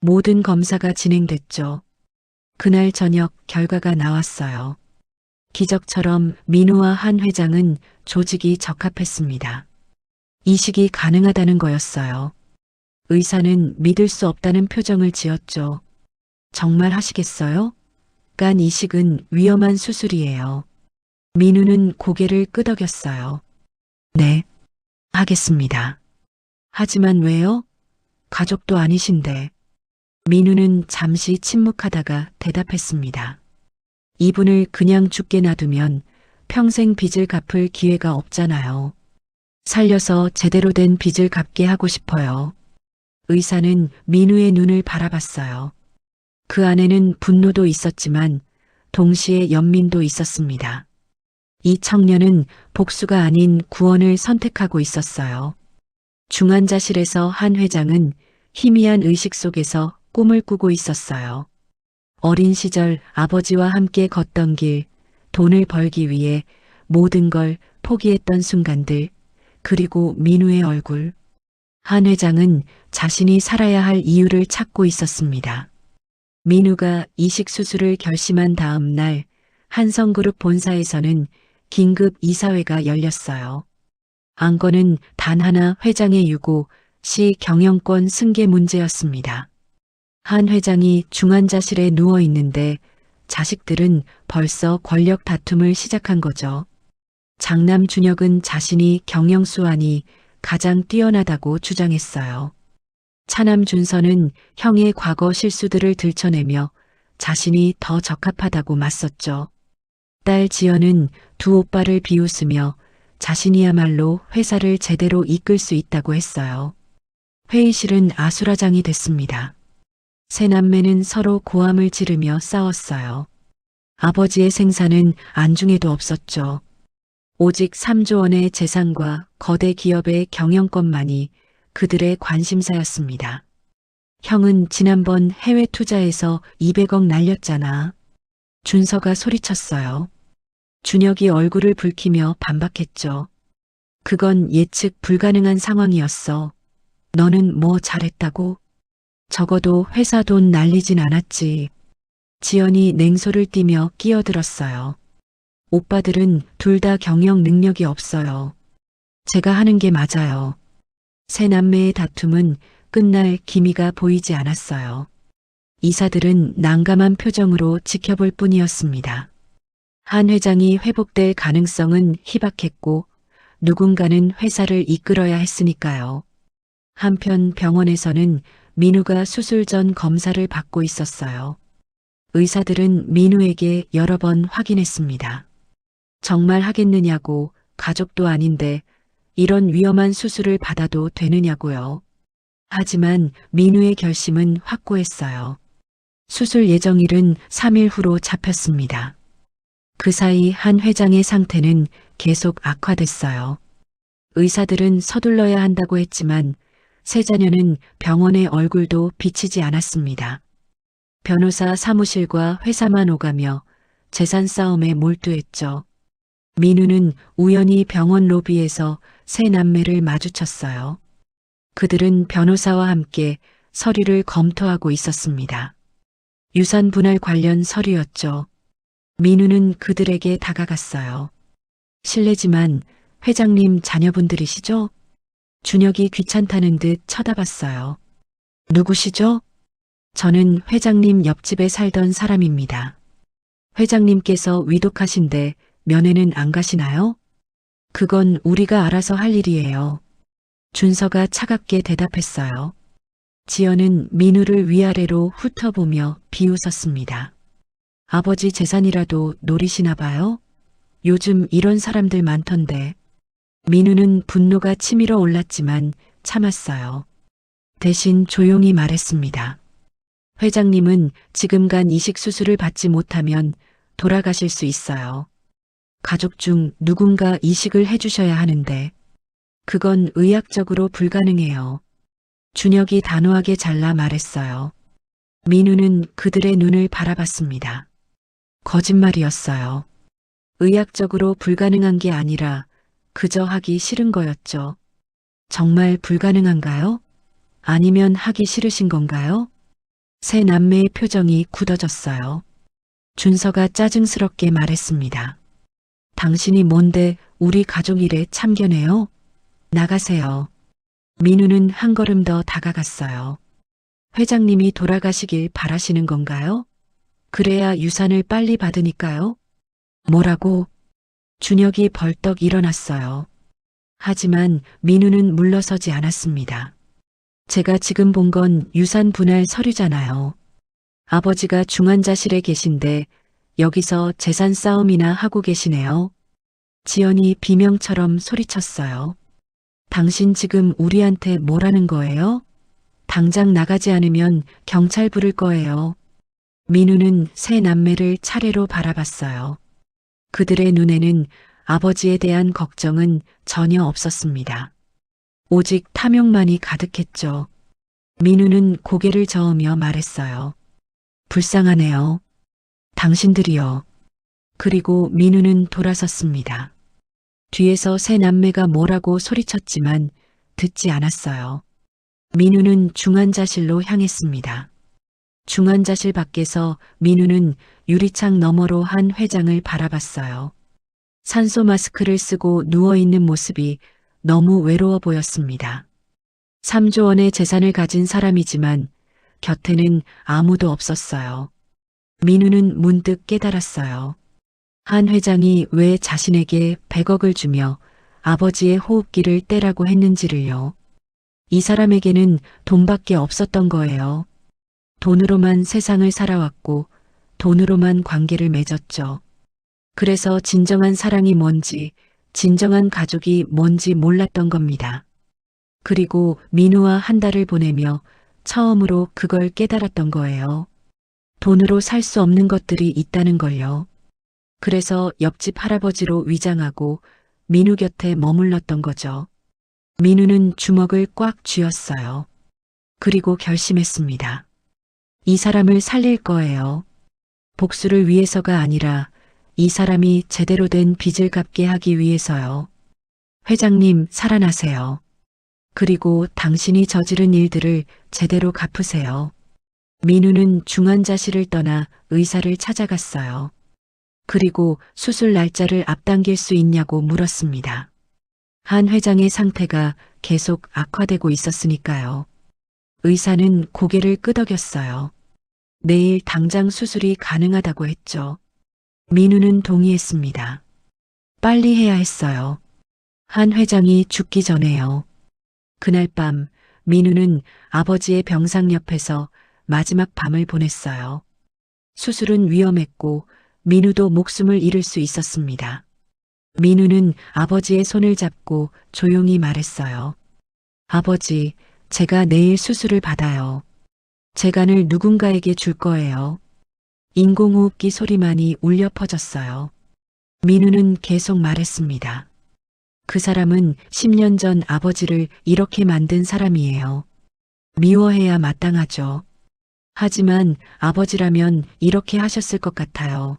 모든 검사가 진행됐죠. 그날 저녁 결과가 나왔어요. 기적처럼 민우와 한 회장은 조직이 적합했습니다. 이식이 가능하다는 거였어요. 의사는 믿을 수 없다는 표정을 지었죠. 정말 하시겠어요? 간 이식은 위험한 수술이에요. 민우는 고개를 끄덕였어요. 네, 하겠습니다. 하지만 왜요? 가족도 아니신데. 민우는 잠시 침묵하다가 대답했습니다. 이분을 그냥 죽게 놔두면 평생 빚을 갚을 기회가 없잖아요. 살려서 제대로 된 빚을 갚게 하고 싶어요. 의사는 민우의 눈을 바라봤어요. 그 안에는 분노도 있었지만 동시에 연민도 있었습니다. 이 청년은 복수가 아닌 구원을 선택하고 있었어요. 중환자실에서 한 회장은 희미한 의식 속에서 꿈을 꾸고 있었어요. 어린 시절 아버지와 함께 걷던 길, 돈을 벌기 위해 모든 걸 포기했던 순간들, 그리고 민우의 얼굴. 한 회장은 자신이 살아야 할 이유를 찾고 있었습니다. 민우가 이식 수술을 결심한 다음 날 한성그룹 본사에서는 긴급 이사회가 열렸어요. 안건은 단 하나 회장의 유고, 시 경영권 승계 문제였습니다. 한 회장이 중환자실에 누워 있는데 자식들은 벌써 권력 다툼을 시작한 거죠. 장남 준혁은 자신이 경영수완이 가장 뛰어나다고 주장했어요. 차남 준서는 형의 과거 실수들을 들춰내며 자신이 더 적합하다고 맞섰죠. 딸 지연은 두 오빠를 비웃으며 자신이야말로 회사를 제대로 이끌 수 있다고 했어요. 회의실은 아수라장이 됐습니다. 세 남매는 서로 고함을 지르며 싸웠어요. 아버지의 생사는 안중에도 없었죠. 오직 3조 원의 재산과 거대 기업의 경영권만이 그들의 관심사였습니다. 형은 지난번 해외 투자에서 200억 날렸잖아. 준서가 소리쳤어요. 준혁이 얼굴을 붉히며 반박했죠. 그건 예측 불가능한 상황이었어. 너는 뭐 잘했다고? 적어도 회사 돈 날리진 않았지. 지연이 냉소를 띠며 끼어들었어요. 오빠들은 둘 다 경영 능력이 없어요. 제가 하는 게 맞아요. 세 남매의 다툼은 끝날 기미가 보이지 않았어요. 이사들은 난감한 표정으로 지켜볼 뿐이었습니다. 한 회장이 회복될 가능성은 희박했고 누군가는 회사를 이끌어야 했으니까요. 한편 병원에서는 민우가 수술 전 검사를 받고 있었어요. 의사들은 민우에게 여러 번 확인했습니다. 정말 하겠느냐고, 가족도 아닌데 이런 위험한 수술을 받아도 되느냐고요. 하지만 민우의 결심은 확고했어요. 수술 예정일은 3일 후로 잡혔습니다. 그 사이 한 회장의 상태는 계속 악화됐어요. 의사들은 서둘러야 한다고 했지만 세 자녀는 병원의 얼굴도 비치지 않았습니다. 변호사 사무실과 회사만 오가며 재산 싸움에 몰두했죠. 민우는 우연히 병원 로비에서 세 남매를 마주쳤어요. 그들은 변호사와 함께 서류를 검토하고 있었습니다. 유산 분할 관련 서류였죠. 민우는 그들에게 다가갔어요. 실례지만 회장님 자녀분들이시죠? 준혁이 귀찮다는 듯 쳐다봤어요. 누구시죠? 저는 회장님 옆집에 살던 사람입니다. 회장님께서 위독하신데 면회는 안 가시나요? 그건 우리가 알아서 할 일이에요. 준서가 차갑게 대답했어요. 지연은 민우를 위아래로 훑어보며 비웃었습니다. 아버지 재산이라도 노리시나 봐요? 요즘 이런 사람들 많던데. 민우는 분노가 치밀어 올랐지만 참았어요. 대신 조용히 말했습니다. 회장님은 지금간 이식 수술을 받지 못하면 돌아가실 수 있어요. 가족 중 누군가 이식을 해주셔야 하는데 그건 의학적으로 불가능해요. 준혁이 단호하게 잘라 말했어요. 민우는 그들의 눈을 바라봤습니다. 거짓말이었어요. 의학적으로 불가능한 게 아니라 그저 하기 싫은 거였죠. 정말 불가능한가요? 아니면 하기 싫으신 건가요? 세 남매의 표정이 굳어졌어요. 준서가 짜증스럽게 말했습니다. 당신이 뭔데 우리 가족 일에 참견해요? 나가세요. 민우는 한 걸음 더 다가갔어요. 회장님이 돌아가시길 바라시는 건가요? 그래야 유산을 빨리 받으니까요. 뭐라고? 준혁이 벌떡 일어났어요. 하지만 민우는 물러서지 않았습니다. 제가 지금 본 건 유산 분할 서류잖아요. 아버지가 중환자실에 계신데 여기서 재산 싸움이나 하고 계시네요. 지연이 비명처럼 소리쳤어요. 당신 지금 우리한테 뭐라는 거예요? 당장 나가지 않으면 경찰 부를 거예요. 민우는 세 남매를 차례로 바라봤어요. 그들의 눈에는 아버지에 대한 걱정은 전혀 없었습니다. 오직 탐욕만이 가득했죠. 민우는 고개를 저으며 말했어요. 불쌍하네요. 당신들이요. 그리고 민우는 돌아섰습니다. 뒤에서 세 남매가 뭐라고 소리쳤지만 듣지 않았어요. 민우는 중환자실로 향했습니다. 중환자실 밖에서 민우는 유리창 너머로 한 회장을 바라봤어요. 산소 마스크를 쓰고 누워있는 모습이 너무 외로워 보였습니다. 3조 원의 재산을 가진 사람이지만 곁에는 아무도 없었어요. 민우는 문득 깨달았어요. 한 회장이 왜 자신에게 100억을 주며 아버지의 호흡기를 떼라고 했는지를요. 이 사람에게는 돈밖에 없었던 거예요. 돈으로만 세상을 살아왔고 돈으로만 관계를 맺었죠. 그래서 진정한 사랑이 뭔지, 진정한 가족이 뭔지 몰랐던 겁니다. 그리고 민우와 한 달을 보내며 처음으로 그걸 깨달았던 거예요. 돈으로 살 수 없는 것들이 있다는 걸요. 그래서 옆집 할아버지로 위장하고 민우 곁에 머물렀던 거죠. 민우는 주먹을 꽉 쥐었어요. 그리고 결심했습니다. 이 사람을 살릴 거예요. 복수를 위해서가 아니라 이 사람이 제대로 된 빚을 갚게 하기 위해서요. 회장님, 살아나세요. 그리고 당신이 저지른 일들을 제대로 갚으세요. 민우는 중환자실을 떠나 의사를 찾아갔어요. 그리고 수술 날짜를 앞당길 수 있냐고 물었습니다. 한 회장의 상태가 계속 악화되고 있었으니까요. 의사는 고개를 끄덕였어요. 내일 당장 수술이 가능하다고 했죠. 민우는 동의했습니다. 빨리 해야 했어요. 한 회장이 죽기 전에요. 그날 밤 민우는 아버지의 병상 옆에서 마지막 밤을 보냈어요. 수술은 위험했고 민우도 목숨을 잃을 수 있었습니다. 민우는 아버지의 손을 잡고 조용히 말했어요. 아버지, 제가 내일 수술을 받아요. 재간을 누군가에게 줄 거예요. 인공호흡기 소리만이 울려 퍼졌어요. 민우는 계속 말했습니다. 그 사람은 10년 전 아버지를 이렇게 만든 사람이에요. 미워해야 마땅하죠. 하지만 아버지라면 이렇게 하셨을 것 같아요.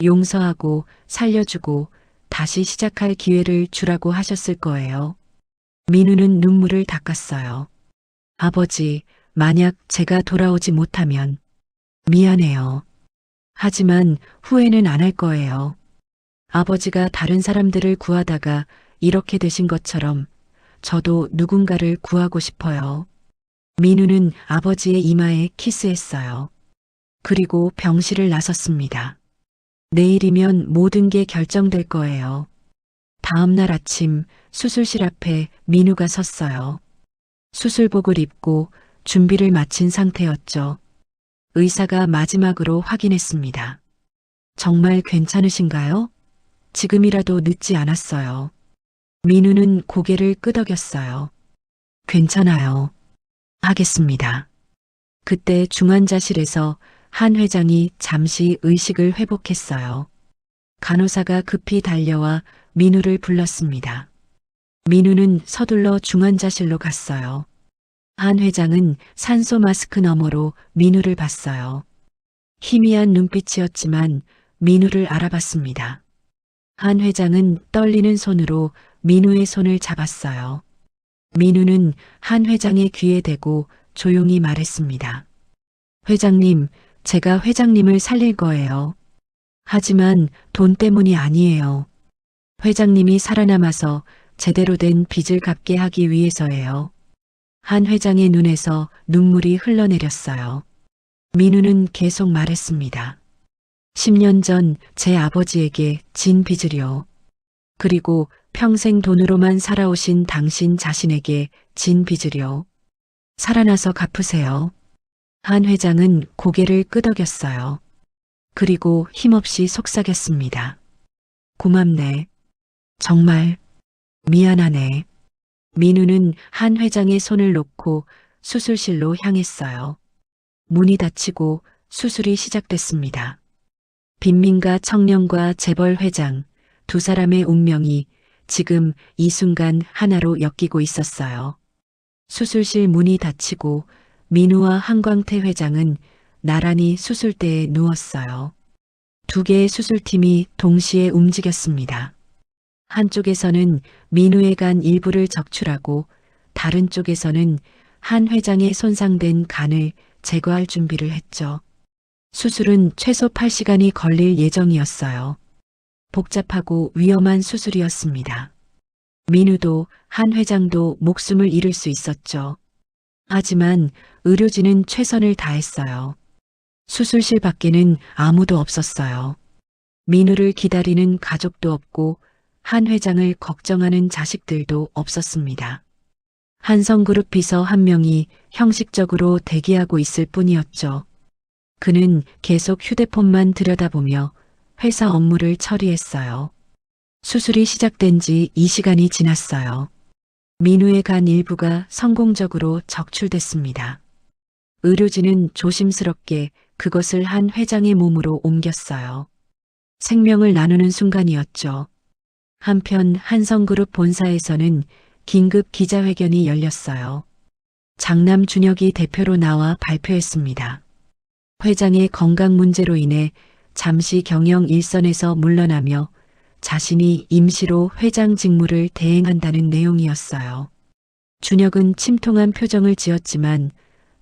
용서하고 살려주고 다시 시작할 기회를 주라고 하셨을 거예요. 민우는 눈물을 닦았어요. 아버지, 만약 제가 돌아오지 못하면 미안해요. 하지만 후회는 안 할 거예요. 아버지가 다른 사람들을 구하다가 이렇게 되신 것처럼 저도 누군가를 구하고 싶어요. 민우는 아버지의 이마에 키스했어요. 그리고 병실을 나섰습니다. 내일이면 모든 게 결정될 거예요. 다음 날 아침 수술실 앞에 민우가 섰어요. 수술복을 입고 준비를 마친 상태였죠. 의사가 마지막으로 확인했습니다. 정말 괜찮으신가요? 지금이라도 늦지 않았어요. 민우는 고개를 끄덕였어요. 괜찮아요. 하겠습니다. 그때 중환자실에서 한 회장이 잠시 의식을 회복했어요. 간호사가 급히 달려와 민우를 불렀습니다. 민우는 서둘러 중환자실로 갔어요. 한 회장은 산소 마스크 너머로 민우를 봤어요. 희미한 눈빛이었지만 민우를 알아봤습니다. 한 회장은 떨리는 손으로 민우의 손을 잡았어요. 민우는 한 회장의 귀에 대고 조용히 말했습니다. 회장님, 제가 회장님을 살릴 거예요. 하지만 돈 때문이 아니에요. 회장님이 살아남아서 제대로 된 빚을 갚게 하기 위해서예요. 한 회장의 눈에서 눈물이 흘러내렸어요. 민우는 계속 말했습니다. 10년 전 제 아버지에게 진 빚을요. 그리고 평생 돈으로만 살아오신 당신 자신에게 진 빚을요. 살아나서 갚으세요. 한 회장은 고개를 끄덕였어요. 그리고 힘없이 속삭였습니다. 고맙네. 정말 미안하네. 민우는 한 회장의 손을 놓고 수술실로 향했어요. 문이 닫히고 수술이 시작됐습니다. 빈민가 청년과 재벌 회장 두 사람의 운명이 지금 이 순간 하나로 엮이고 있었어요. 수술실 문이 닫히고 민우와 한광태 회장은 나란히 수술대에 누웠어요. 두 개의 수술팀이 동시에 움직였습니다. 한쪽에서는 민우의 간 일부를 적출하고 다른 쪽에서는 한 회장의 손상된 간을 제거할 준비를 했죠. 수술은 최소 8시간이 걸릴 예정이었어요. 복잡하고 위험한 수술이었습니다. 민우도 한 회장도 목숨을 잃을 수 있었죠. 하지만 의료진은 최선을 다했어요. 수술실 밖에는 아무도 없었어요. 민우를 기다리는 가족도 없고 한 회장을 걱정하는 자식들도 없었습니다. 한성그룹 비서 한 명이 형식적으로 대기하고 있을 뿐이었죠. 그는 계속 휴대폰만 들여다보며 회사 업무를 처리했어요. 수술이 시작된 지 2시간이 지났어요. 민우의 간 일부가 성공적으로 적출됐습니다. 의료진은 조심스럽게 그것을 한 회장의 몸으로 옮겼어요. 생명을 나누는 순간이었죠. 한편 한성그룹 본사에서는 긴급 기자회견이 열렸어요. 장남 준혁이 대표로 나와 발표했습니다. 회장의 건강 문제로 인해 잠시 경영 일선에서 물러나며 자신이 임시로 회장 직무를 대행한다는 내용이었어요. 준혁은 침통한 표정을 지었지만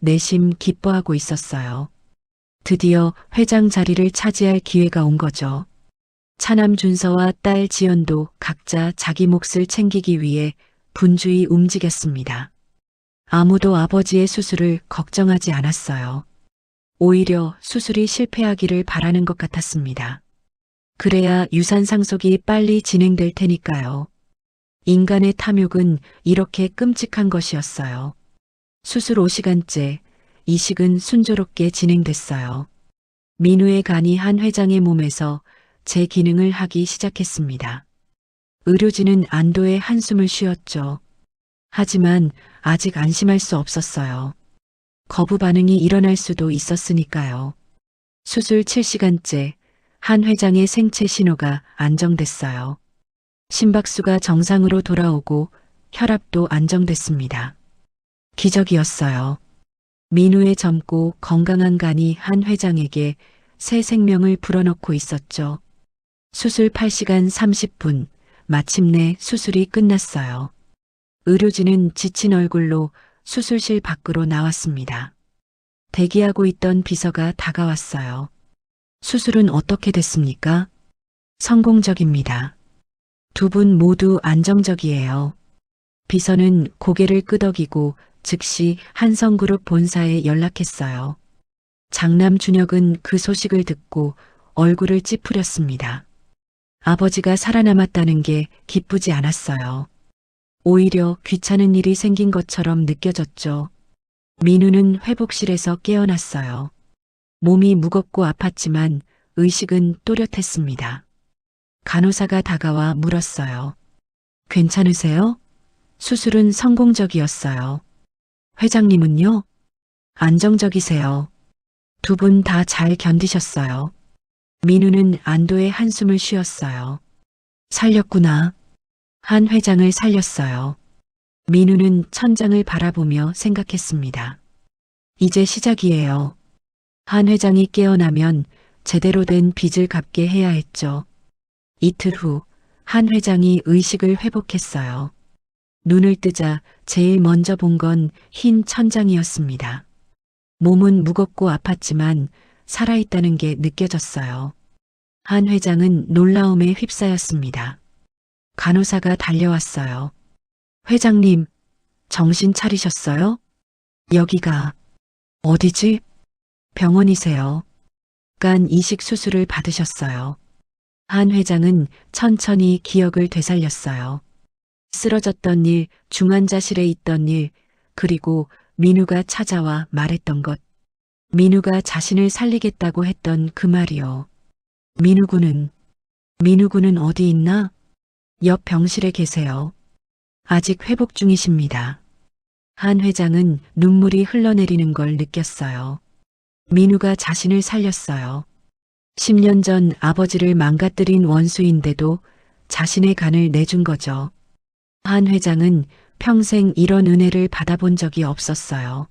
내심 기뻐하고 있었어요. 드디어 회장 자리를 차지할 기회가 온 거죠. 차남 준서와 딸 지연도 각자 자기 몫을 챙기기 위해 분주히 움직였습니다. 아무도 아버지의 수술을 걱정하지 않았어요. 오히려 수술이 실패하기를 바라는 것 같았습니다. 그래야 유산 상속이 빨리 진행될 테니까요. 인간의 탐욕은 이렇게 끔찍한 것이었어요. 수술 5시간째, 이식은 순조롭게 진행됐어요. 민우의 간이 한 회장의 몸에서 제 기능을 하기 시작했습니다. 의료진은 안도의 한숨을 쉬었죠. 하지만 아직 안심할 수 없었어요. 거부 반응이 일어날 수도 있었으니까요. 수술 7시간째, 한 회장의 생체 신호가 안정됐어요. 심박수가 정상으로 돌아오고 혈압도 안정됐습니다. 기적이었어요. 민우의 젊고 건강한 간이 한 회장에게 새 생명을 불어넣고 있었죠. 수술 8시간 30분, 마침내 수술이 끝났어요. 의료진은 지친 얼굴로 수술실 밖으로 나왔습니다. 대기하고 있던 비서가 다가왔어요. 수술은 어떻게 됐습니까? 성공적입니다. 두 분 모두 안정적이에요. 비서는 고개를 끄덕이고 즉시 한성그룹 본사에 연락했어요. 장남 준혁은 그 소식을 듣고 얼굴을 찌푸렸습니다. 아버지가 살아남았다는 게 기쁘지 않았어요. 오히려 귀찮은 일이 생긴 것처럼 느껴졌죠. 민우는 회복실에서 깨어났어요. 몸이 무겁고 아팠지만 의식은 또렷했습니다. 간호사가 다가와 물었어요. 괜찮으세요? 수술은 성공적이었어요. 회장님은요? 안정적이세요. 두 분 다 잘 견디셨어요. 민우는 안도의 한숨을 쉬었어요. 살렸구나. 한 회장을 살렸어요. 민우는 천장을 바라보며 생각했습니다. 이제 시작이에요. 한 회장이 깨어나면 제대로 된 빚을 갚게 해야 했죠. 이틀 후 한 회장이 의식을 회복했어요. 눈을 뜨자 제일 먼저 본 건 흰 천장이었습니다. 몸은 무겁고 아팠지만 살아있다는 게 느껴졌어요. 한 회장은 놀라움에 휩싸였습니다. 간호사가 달려왔어요. 회장님, 정신 차리셨어요? 여기가 어디지? 병원이세요. 간 이식 수술을 받으셨어요. 한 회장은 천천히 기억을 되살렸어요. 쓰러졌던 일, 중환자실에 있던 일, 그리고 민우가 찾아와 말했던 것. 민우가 자신을 살리겠다고 했던 그 말이요. 민우군은 어디 있나? 옆 병실에 계세요. 아직 회복 중이십니다. 한 회장은 눈물이 흘러내리는 걸 느꼈어요. 민우가 자신을 살렸어요. 10년 전 아버지를 망가뜨린 원수인데도 자신의 간을 내준 거죠. 한 회장은 평생 이런 은혜를 받아본 적이 없었어요.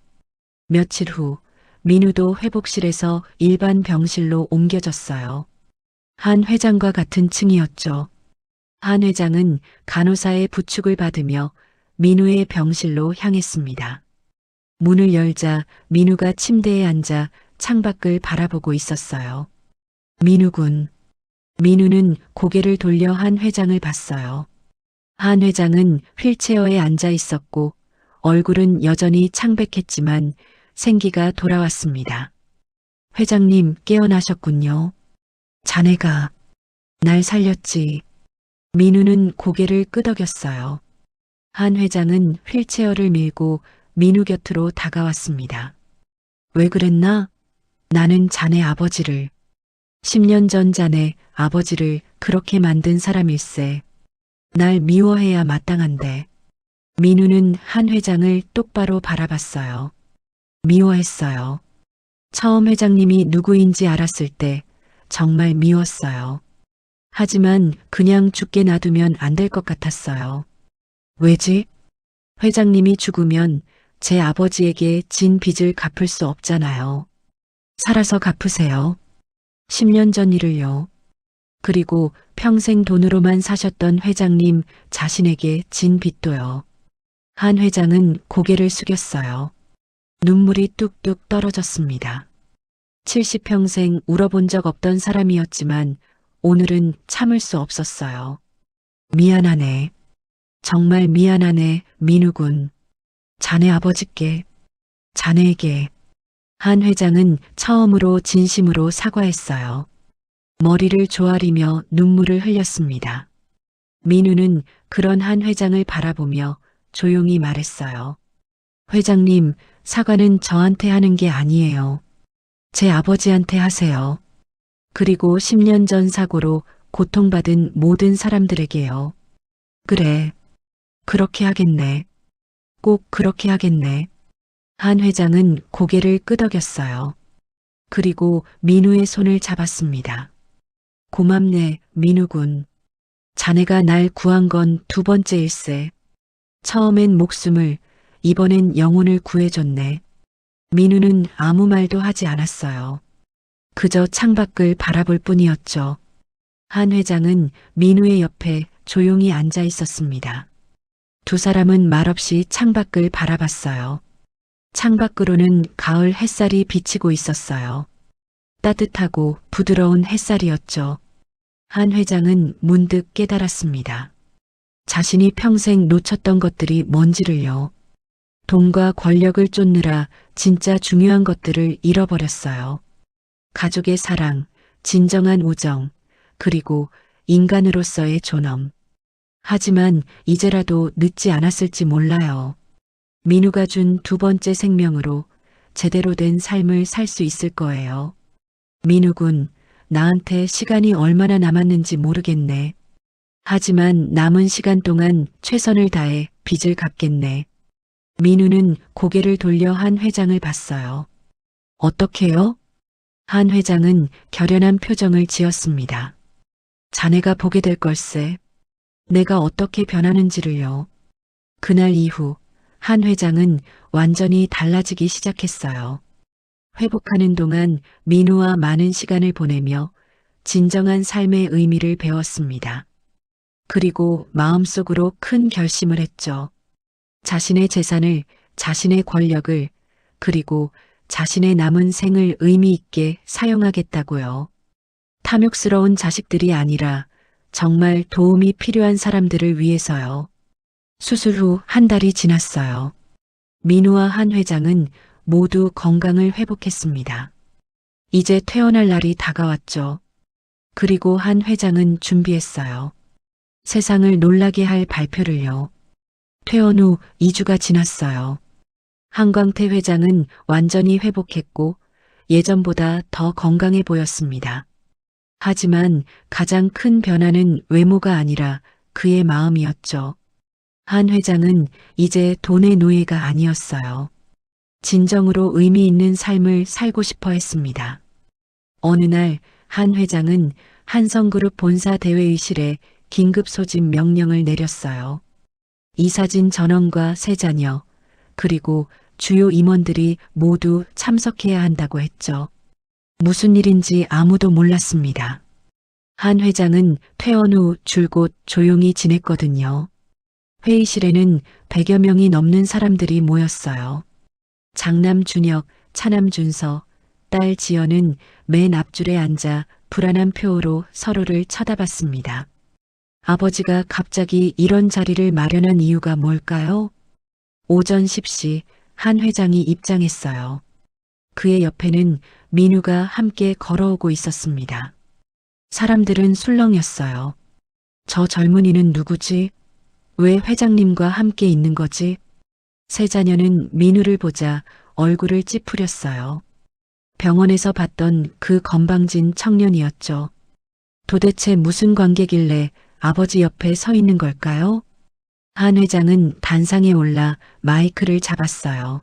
며칠 후 민우도 회복실에서 일반 병실로 옮겨졌어요. 한 회장과 같은 층이었죠. 한 회장은 간호사의 부축을 받으며 민우의 병실로 향했습니다. 문을 열자 민우가 침대에 앉아 창밖을 바라보고 있었어요. 민우는 고개를 돌려 한 회장을 봤어요. 한 회장은 휠체어에 앉아 있었고 얼굴은 여전히 창백했지만 생기가 돌아왔습니다. 회장님 깨어나셨군요. 자네가 날 살렸지. 민우는 고개를 끄덕였어요. 한 회장은 휠체어를 밀고 민우 곁으로 다가왔습니다. 왜 그랬나? 나는 자네 아버지를, 10년 전 자네 아버지를 그렇게 만든 사람일세. 날 미워해야 마땅한데. 민우는 한 회장을 똑바로 바라봤어요. 미워했어요. 처음 회장님이 누구인지 알았을 때 정말 미웠어요. 하지만 그냥 죽게 놔두면 안 될 것 같았어요. 왜지? 회장님이 죽으면 제 아버지에게 진 빚을 갚을 수 없잖아요. 살아서 갚으세요. 10년 전 일을요. 그리고 평생 돈으로만 사셨던 회장님 자신에게 진 빚도요. 한 회장은 고개를 숙였어요. 눈물이 뚝뚝 떨어졌습니다. 70평생 울어본 적 없던 사람이었지만 오늘은 참을 수 없었어요. 미안하네. 정말 미안하네, 민우군. 자네 아버지께, 자네에게. 한 회장은 처음으로 진심으로 사과했어요. 머리를 조아리며 눈물을 흘렸습니다. 민우는 그런 한 회장을 바라보며 조용히 말했어요. 회장님, 사과는 저한테 하는 게 아니에요. 제 아버지한테 하세요. 그리고 10년 전 사고로 고통받은 모든 사람들에게요. 그래. 그렇게 하겠네. 꼭 그렇게 하겠네. 한 회장은 고개를 끄덕였어요. 그리고 민우의 손을 잡았습니다. 고맙네, 민우군. 자네가 날 구한 건 두 번째일세. 처음엔 목숨을, 이번엔 영혼을 구해줬네. 민우는 아무 말도 하지 않았어요. 그저 창밖을 바라볼 뿐이었죠. 한 회장은 민우의 옆에 조용히 앉아 있었습니다. 두 사람은 말없이 창밖을 바라봤어요. 창밖으로는 가을 햇살이 비치고 있었어요. 따뜻하고 부드러운 햇살이었죠. 한 회장은 문득 깨달았습니다. 자신이 평생 놓쳤던 것들이 뭔지를요. 돈과 권력을 쫓느라 진짜 중요한 것들을 잃어버렸어요. 가족의 사랑, 진정한 우정, 그리고 인간으로서의 존엄. 하지만 이제라도 늦지 않았을지 몰라요. 민우가 준 두 번째 생명으로 제대로 된 삶을 살 수 있을 거예요. 민우군, 나한테 시간이 얼마나 남았는지 모르겠네. 하지만 남은 시간 동안 최선을 다해 빚을 갚겠네. 민우는 고개를 돌려 한 회장을 봤어요. 어떻게요? 한 회장은 결연한 표정을 지었습니다. 자네가 보게 될 걸세. 내가 어떻게 변하는지를요. 그날 이후 한 회장은 완전히 달라지기 시작했어요. 회복하는 동안 민우와 많은 시간을 보내며 진정한 삶의 의미를 배웠습니다. 그리고 마음속으로 큰 결심을 했죠. 자신의 재산을, 자신의 권력을, 그리고 자신의 남은 생을 의미 있게 사용하겠다고요. 탐욕스러운 자식들이 아니라 정말 도움이 필요한 사람들을 위해서요. 수술 후 한 달이 지났어요. 민우와 한 회장은 모두 건강을 회복했습니다. 이제 퇴원할 날이 다가왔죠. 그리고 한 회장은 준비했어요. 세상을 놀라게 할 발표를요. 퇴원 후 2주가 지났어요. 한광태 회장은 완전히 회복했고 예전보다 더 건강해 보였습니다. 하지만 가장 큰 변화는 외모가 아니라 그의 마음이었죠. 한 회장은 이제 돈의 노예가 아니었어요. 진정으로 의미 있는 삶을 살고 싶어 했습니다. 어느 날 한 회장은 한성그룹 본사 대회의실에 긴급 소집 명령을 내렸어요. 이사진 전원과 세 자녀, 그리고 주요 임원들이 모두 참석해야 한다고 했죠. 무슨 일인지 아무도 몰랐습니다. 한 회장은 퇴원 후 줄곧 조용히 지냈거든요. 회의실에는 100여 명이 넘는 사람들이 모였어요. 장남 준혁, 차남 준서, 딸 지연은 맨 앞줄에 앉아 불안한 표호로 서로를 쳐다봤습니다. 아버지가 갑자기 이런 자리를 마련한 이유가 뭘까요? 오전 10시 한 회장이 입장했어요. 그의 옆에는 민우가 함께 걸어오고 있었습니다. 사람들은 술렁였어요. 저 젊은이는 누구지? 왜 회장님과 함께 있는 거지? 세 자녀는 민우를 보자 얼굴을 찌푸렸어요. 병원에서 봤던 그 건방진 청년이었죠. 도대체 무슨 관계길래 아버지 옆에 서 있는 걸까요? 한 회장은 단상에 올라 마이크를 잡았어요.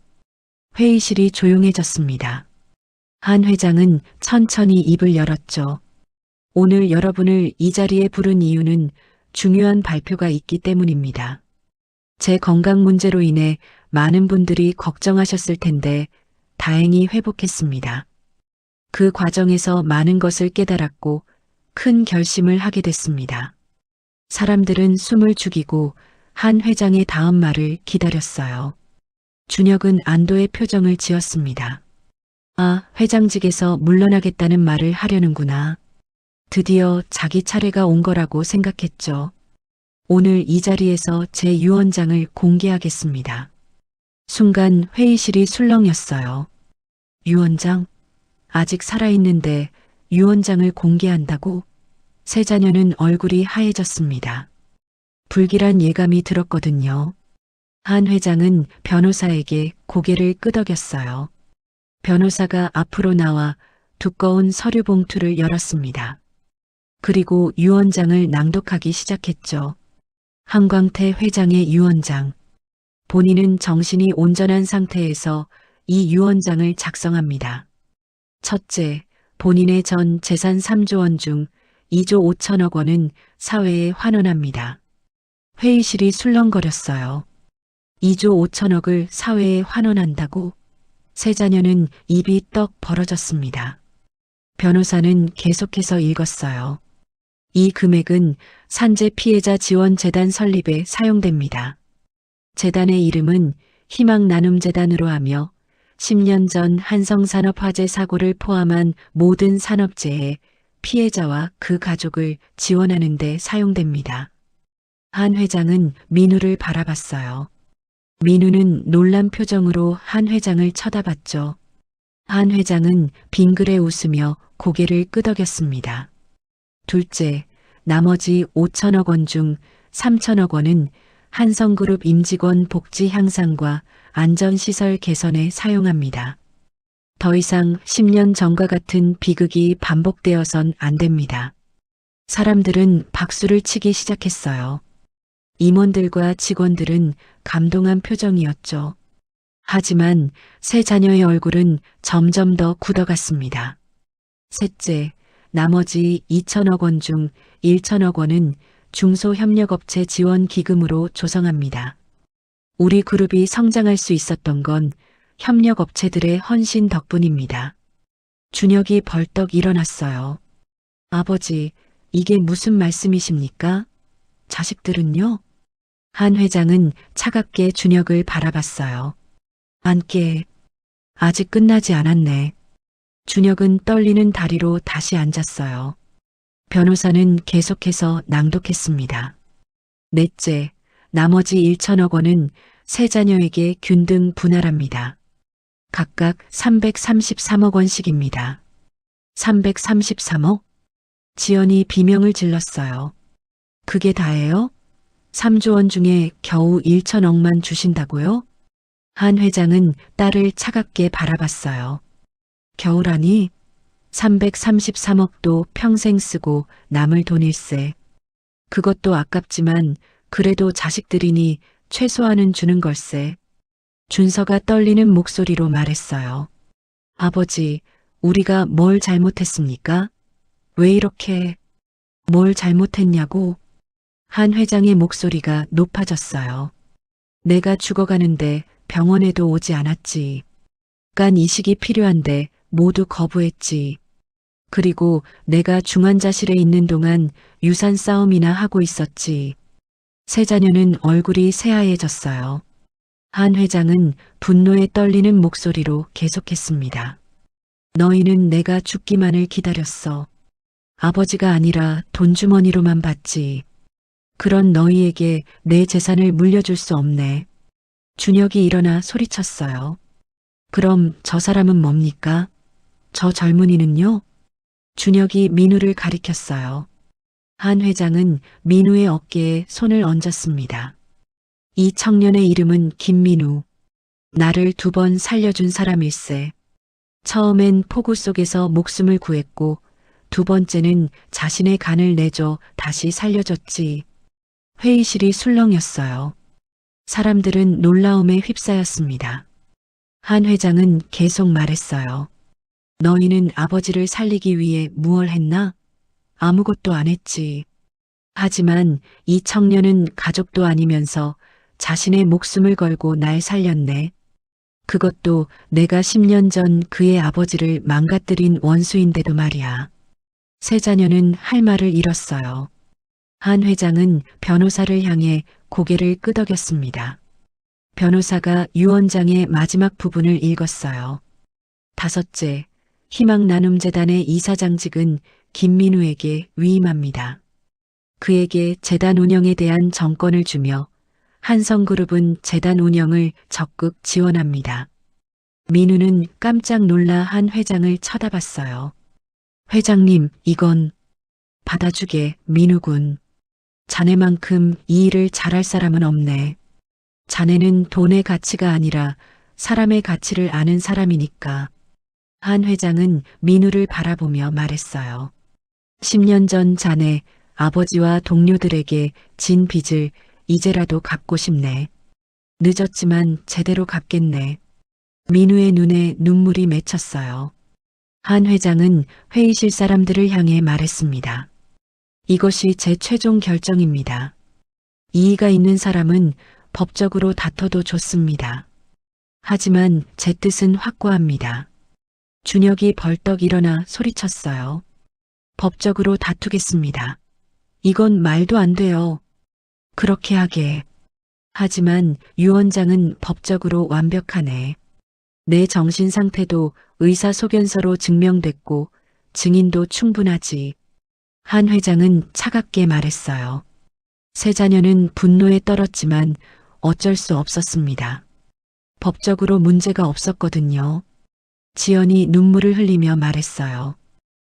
회의실이 조용해졌습니다. 한 회장은 천천히 입을 열었죠. 오늘 여러분을 이 자리에 부른 이유는 중요한 발표가 있기 때문입니다. 제 건강 문제로 인해 많은 분들이 걱정하셨을 텐데 다행히 회복했습니다. 그 과정에서 많은 것을 깨달았고 큰 결심을 하게 됐습니다. 사람들은 숨을 죽이고 한 회장의 다음 말을 기다렸어요. 준혁은 안도의 표정을 지었습니다. 아, 회장직에서 물러나겠다는 말을 하려는구나. 드디어 자기 차례가 온 거라고 생각했죠. 오늘 이 자리에서 제 유언장을 공개하겠습니다. 순간 회의실이 술렁였어요. 유언장? 아직 살아있는데 유언장을 공개한다고? 세 자녀는 얼굴이 하얘졌습니다. 불길한 예감이 들었거든요. 한 회장은 변호사에게 고개를 끄덕였어요. 변호사가 앞으로 나와 두꺼운 서류 봉투를 열었습니다. 그리고 유언장을 낭독하기 시작했죠. 한광태 회장의 유언장. 본인은 정신이 온전한 상태에서 이 유언장을 작성합니다. 첫째, 본인의 전 재산 3조 원 중 2조 5천억 원은 사회에 환원합니다. 회의실이 술렁거렸어요. 2조 5천억을 사회에 환원한다고? 세 자녀는 입이 떡 벌어졌습니다. 변호사는 계속해서 읽었어요. 이 금액은 산재 피해자 지원 재단 설립에 사용됩니다. 재단의 이름은 희망나눔재단으로 하며 10년 전 한성산업화재 사고를 포함한 모든 산업재해 피해자와 그 가족을 지원하는 데 사용됩니다. 한 회장은 민우를 바라봤어요. 민우는 놀란 표정으로 한 회장을 쳐다봤죠. 한 회장은 빙그레 웃으며 고개를 끄덕였습니다. 둘째, 나머지 5천억 원 중 3천억 원은 한성그룹 임직원 복지 향상과 안전시설 개선에 사용합니다. 더 이상 10년 전과 같은 비극이 반복되어선 안 됩니다. 사람들은 박수를 치기 시작했어요. 임원들과 직원들은 감동한 표정이었죠. 하지만 세 자녀의 얼굴은 점점 더 굳어갔습니다. 셋째, 나머지 2천억 원 중 1천억 원은 중소협력업체 지원 기금으로 조성합니다. 우리 그룹이 성장할 수 있었던 건 협력업체들의 헌신 덕분입니다. 준혁이 벌떡 일어났어요. 아버지, 이게 무슨 말씀이십니까? 자식들은요? 한 회장은 차갑게 준혁을 바라봤어요. 앉게. 아직 끝나지 않았네. 준혁은 떨리는 다리로 다시 앉았어요. 변호사는 계속해서 낭독했습니다. 넷째, 나머지 1천억 원은 세 자녀에게 균등 분할합니다. 각각 333억 원씩입니다. 333억? 지연이 비명을 질렀어요. 그게 다예요? 3조 원 중에 겨우 1천억만 주신다고요? 한 회장은 딸을 차갑게 바라봤어요. 겨우라니? 333억도 평생 쓰고 남을 돈일세. 그것도 아깝지만 그래도 자식들이니 최소한은 주는 걸세. 준서가 떨리는 목소리로 말했어요. 아버지, 우리가 뭘 잘못했습니까? 왜 이렇게, 뭘 잘못했냐고? 한 회장의 목소리가 높아졌어요. 내가 죽어가는데 병원에도 오지 않았지. 간 이식이 필요한데 모두 거부했지. 그리고 내가 중환자실에 있는 동안 유산 싸움이나 하고 있었지. 세 자녀는 얼굴이 새하얘졌어요. 한 회장은 분노에 떨리는 목소리로 계속했습니다. 너희는 내가 죽기만을 기다렸어. 아버지가 아니라 돈주머니로만 봤지. 그런 너희에게 내 재산을 물려줄 수 없네. 준혁이 일어나 소리쳤어요. 그럼 저 사람은 뭡니까? 저 젊은이는요? 준혁이 민우를 가리켰어요. 한 회장은 민우의 어깨에 손을 얹었습니다. 이 청년의 이름은 김민우. 나를 2번 살려준 사람일세. 처음엔 폭우 속에서 목숨을 구했고 2번째는 자신의 간을 내줘 다시 살려줬지. 회의실이 술렁였어요. 사람들은 놀라움에 휩싸였습니다. 한 회장은 계속 말했어요. 너희는 아버지를 살리기 위해 무얼 했나? 아무것도 안 했지. 하지만 이 청년은 가족도 아니면서 자신의 목숨을 걸고 날 살렸네. 그것도 내가 10년 전 그의 아버지를 망가뜨린 원수인데도 말이야. 세 자녀는 할 말을 잃었어요. 한 회장은 변호사를 향해 고개를 끄덕였습니다. 변호사가 유언장의 마지막 부분을 읽었어요. 5째, 희망나눔재단의 이사장직은 김민우에게 위임합니다. 그에게 재단 운영에 대한 정권을 주며 한성그룹은 재단 운영을 적극 지원합니다. 민우는 깜짝 놀라 한 회장을 쳐다봤어요. 회장님, 이건 받아주게, 민우군. 자네만큼 이 일을 잘할 사람은 없네. 자네는 돈의 가치가 아니라 사람의 가치를 아는 사람이니까. 한 회장은 민우를 바라보며 말했어요. 10년 전 자네 아버지와 동료들에게 진 빚을 이제라도 갚고 싶네. 늦었지만 제대로 갚겠네. 민우의 눈에 눈물이 맺혔어요. 한 회장은 회의실 사람들을 향해 말했습니다. 이것이 제 최종 결정입니다. 이의가 있는 사람은 법적으로 다퉈도 좋습니다. 하지만 제 뜻은 확고합니다. 준혁이 벌떡 일어나 소리쳤어요. 법적으로 다투겠습니다. 이건 말도 안 돼요. 그렇게 하게. 하지만 유언장은 법적으로 완벽하네. 내 정신 상태도 의사소견서로 증명됐고 증인도 충분하지. 한 회장은 차갑게 말했어요. 세 자녀는 분노에 떨었지만 어쩔 수 없었습니다. 법적으로 문제가 없었거든요. 지연이 눈물을 흘리며 말했어요.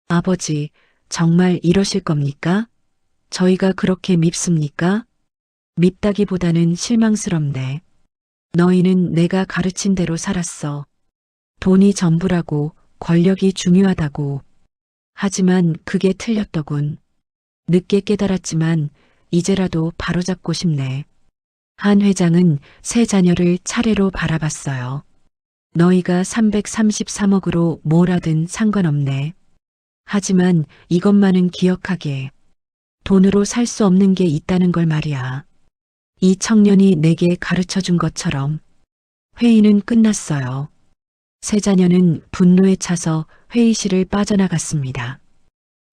아버지, 정말 이러실 겁니까? 저희가 그렇게 밉습니까? 밉다기보다는 실망스럽네. 너희는 내가 가르친 대로 살았어. 돈이 전부라고, 권력이 중요하다고. 하지만 그게 틀렸더군. 늦게 깨달았지만 이제라도 바로잡고 싶네. 한 회장은 세 자녀를 차례로 바라봤어요. 너희가 333억으로 뭘 하든 상관없네. 하지만 이것만은 기억하게. 돈으로 살 수 없는 게 있다는 걸 말이야. 이 청년이 내게 가르쳐 준 것처럼. 회의는 끝났어요. 세 자녀는 분노에 차서 회의실을 빠져나갔습니다.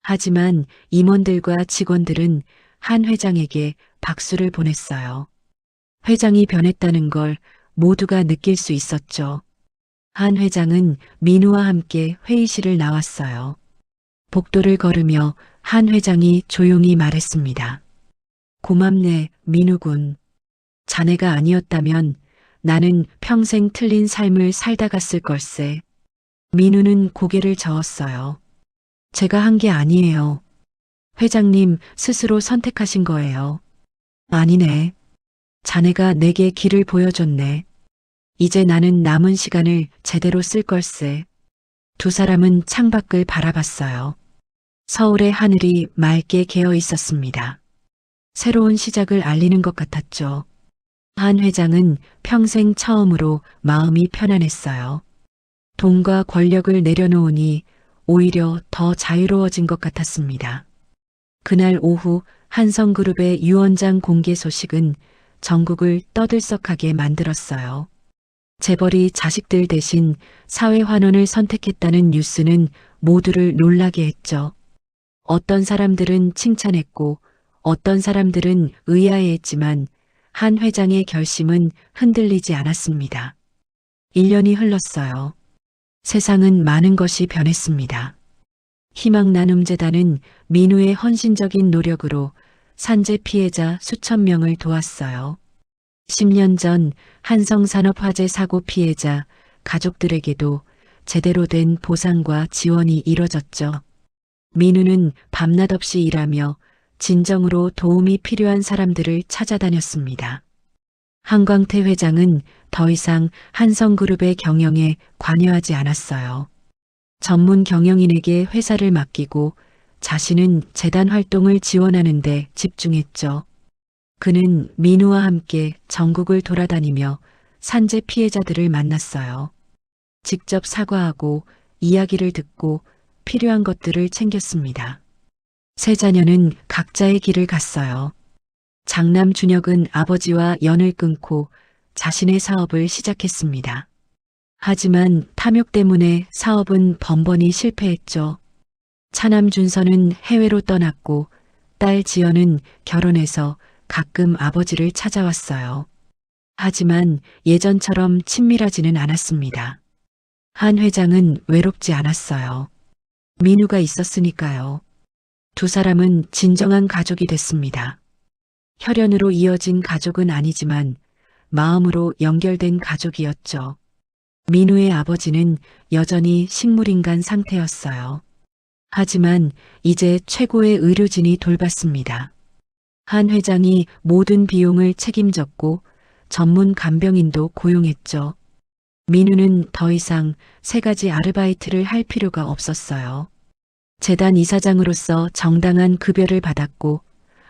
하지만 임원들과 직원들은 한 회장에게 박수를 보냈어요. 회장이 변했다는 걸 모두가 느낄 수 있었죠. 한 회장은 민우와 함께 회의실을 나왔어요. 복도를 걸으며 한 회장이 조용히 말했습니다. 고맙네, 민우군. 자네가 아니었다면 나는 평생 틀린 삶을 살다 갔을 걸세. 민우는 고개를 저었어요. 제가 한 게 아니에요. 회장님 스스로 선택하신 거예요. 아니네. 자네가 내게 길을 보여줬네. 이제 나는 남은 시간을 제대로 쓸 걸세. 두 사람은 창밖을 바라봤어요. 서울의 하늘이 맑게 개어 있었습니다. 새로운 시작을 알리는 것 같았죠. 한 회장은 평생 처음으로 마음이 편안했어요. 돈과 권력을 내려놓으니 오히려 더 자유로워진 것 같았습니다. 그날 오후 한성그룹의 유언장 공개 소식은 전국을 떠들썩하게 만들었어요. 재벌이 자식들 대신 사회환원을 선택했다는 뉴스는 모두를 놀라게 했죠. 어떤 사람들은 칭찬했고 어떤 사람들은 의아해했지만 한 회장의 결심은 흔들리지 않았습니다. 1년이 흘렀어요. 세상은 많은 것이 변했습니다. 희망나눔재단은 민우의 헌신적인 노력으로 산재 피해자 수천 명을 도왔어요. 10년 전 한성산업화재 사고 피해자 가족들에게도 제대로 된 보상과 지원이 이뤄졌죠. 민우는 밤낮 없이 일하며 진정으로 도움이 필요한 사람들을 찾아다녔습니다. 한광태 회장은 더 이상 한성그룹의 경영에 관여하지 않았어요. 전문 경영인에게 회사를 맡기고 자신은 재단 활동을 지원하는 데 집중했죠. 그는 민우와 함께 전국을 돌아다니며 산재 피해자들을 만났어요. 직접 사과하고 이야기를 듣고 필요한 것들을 챙겼습니다. 세 자녀는 각자의 길을 갔어요. 장남 준혁은 아버지와 연을 끊고 자신의 사업을 시작했습니다. 하지만 탐욕 때문에 사업은 번번이 실패했죠. 차남 준서는 해외로 떠났고 딸 지연은 결혼해서 가끔 아버지를 찾아왔어요. 하지만 예전처럼 친밀하지는 않았습니다. 한 회장은 외롭지 않았어요. 민우가 있었으니까요. 두 사람은 진정한 가족이 됐습니다. 혈연으로 이어진 가족은 아니지만 마음으로 연결된 가족이었죠. 민우의 아버지는 여전히 식물인간 상태였어요. 하지만 이제 최고의 의료진이 돌봤습니다. 한 회장이 모든 비용을 책임졌고 전문 간병인도 고용했죠. 민우는 더 이상 3가지 아르바이트를 할 필요가 없었어요. 재단 이사장으로서 정당한 급여를 받았고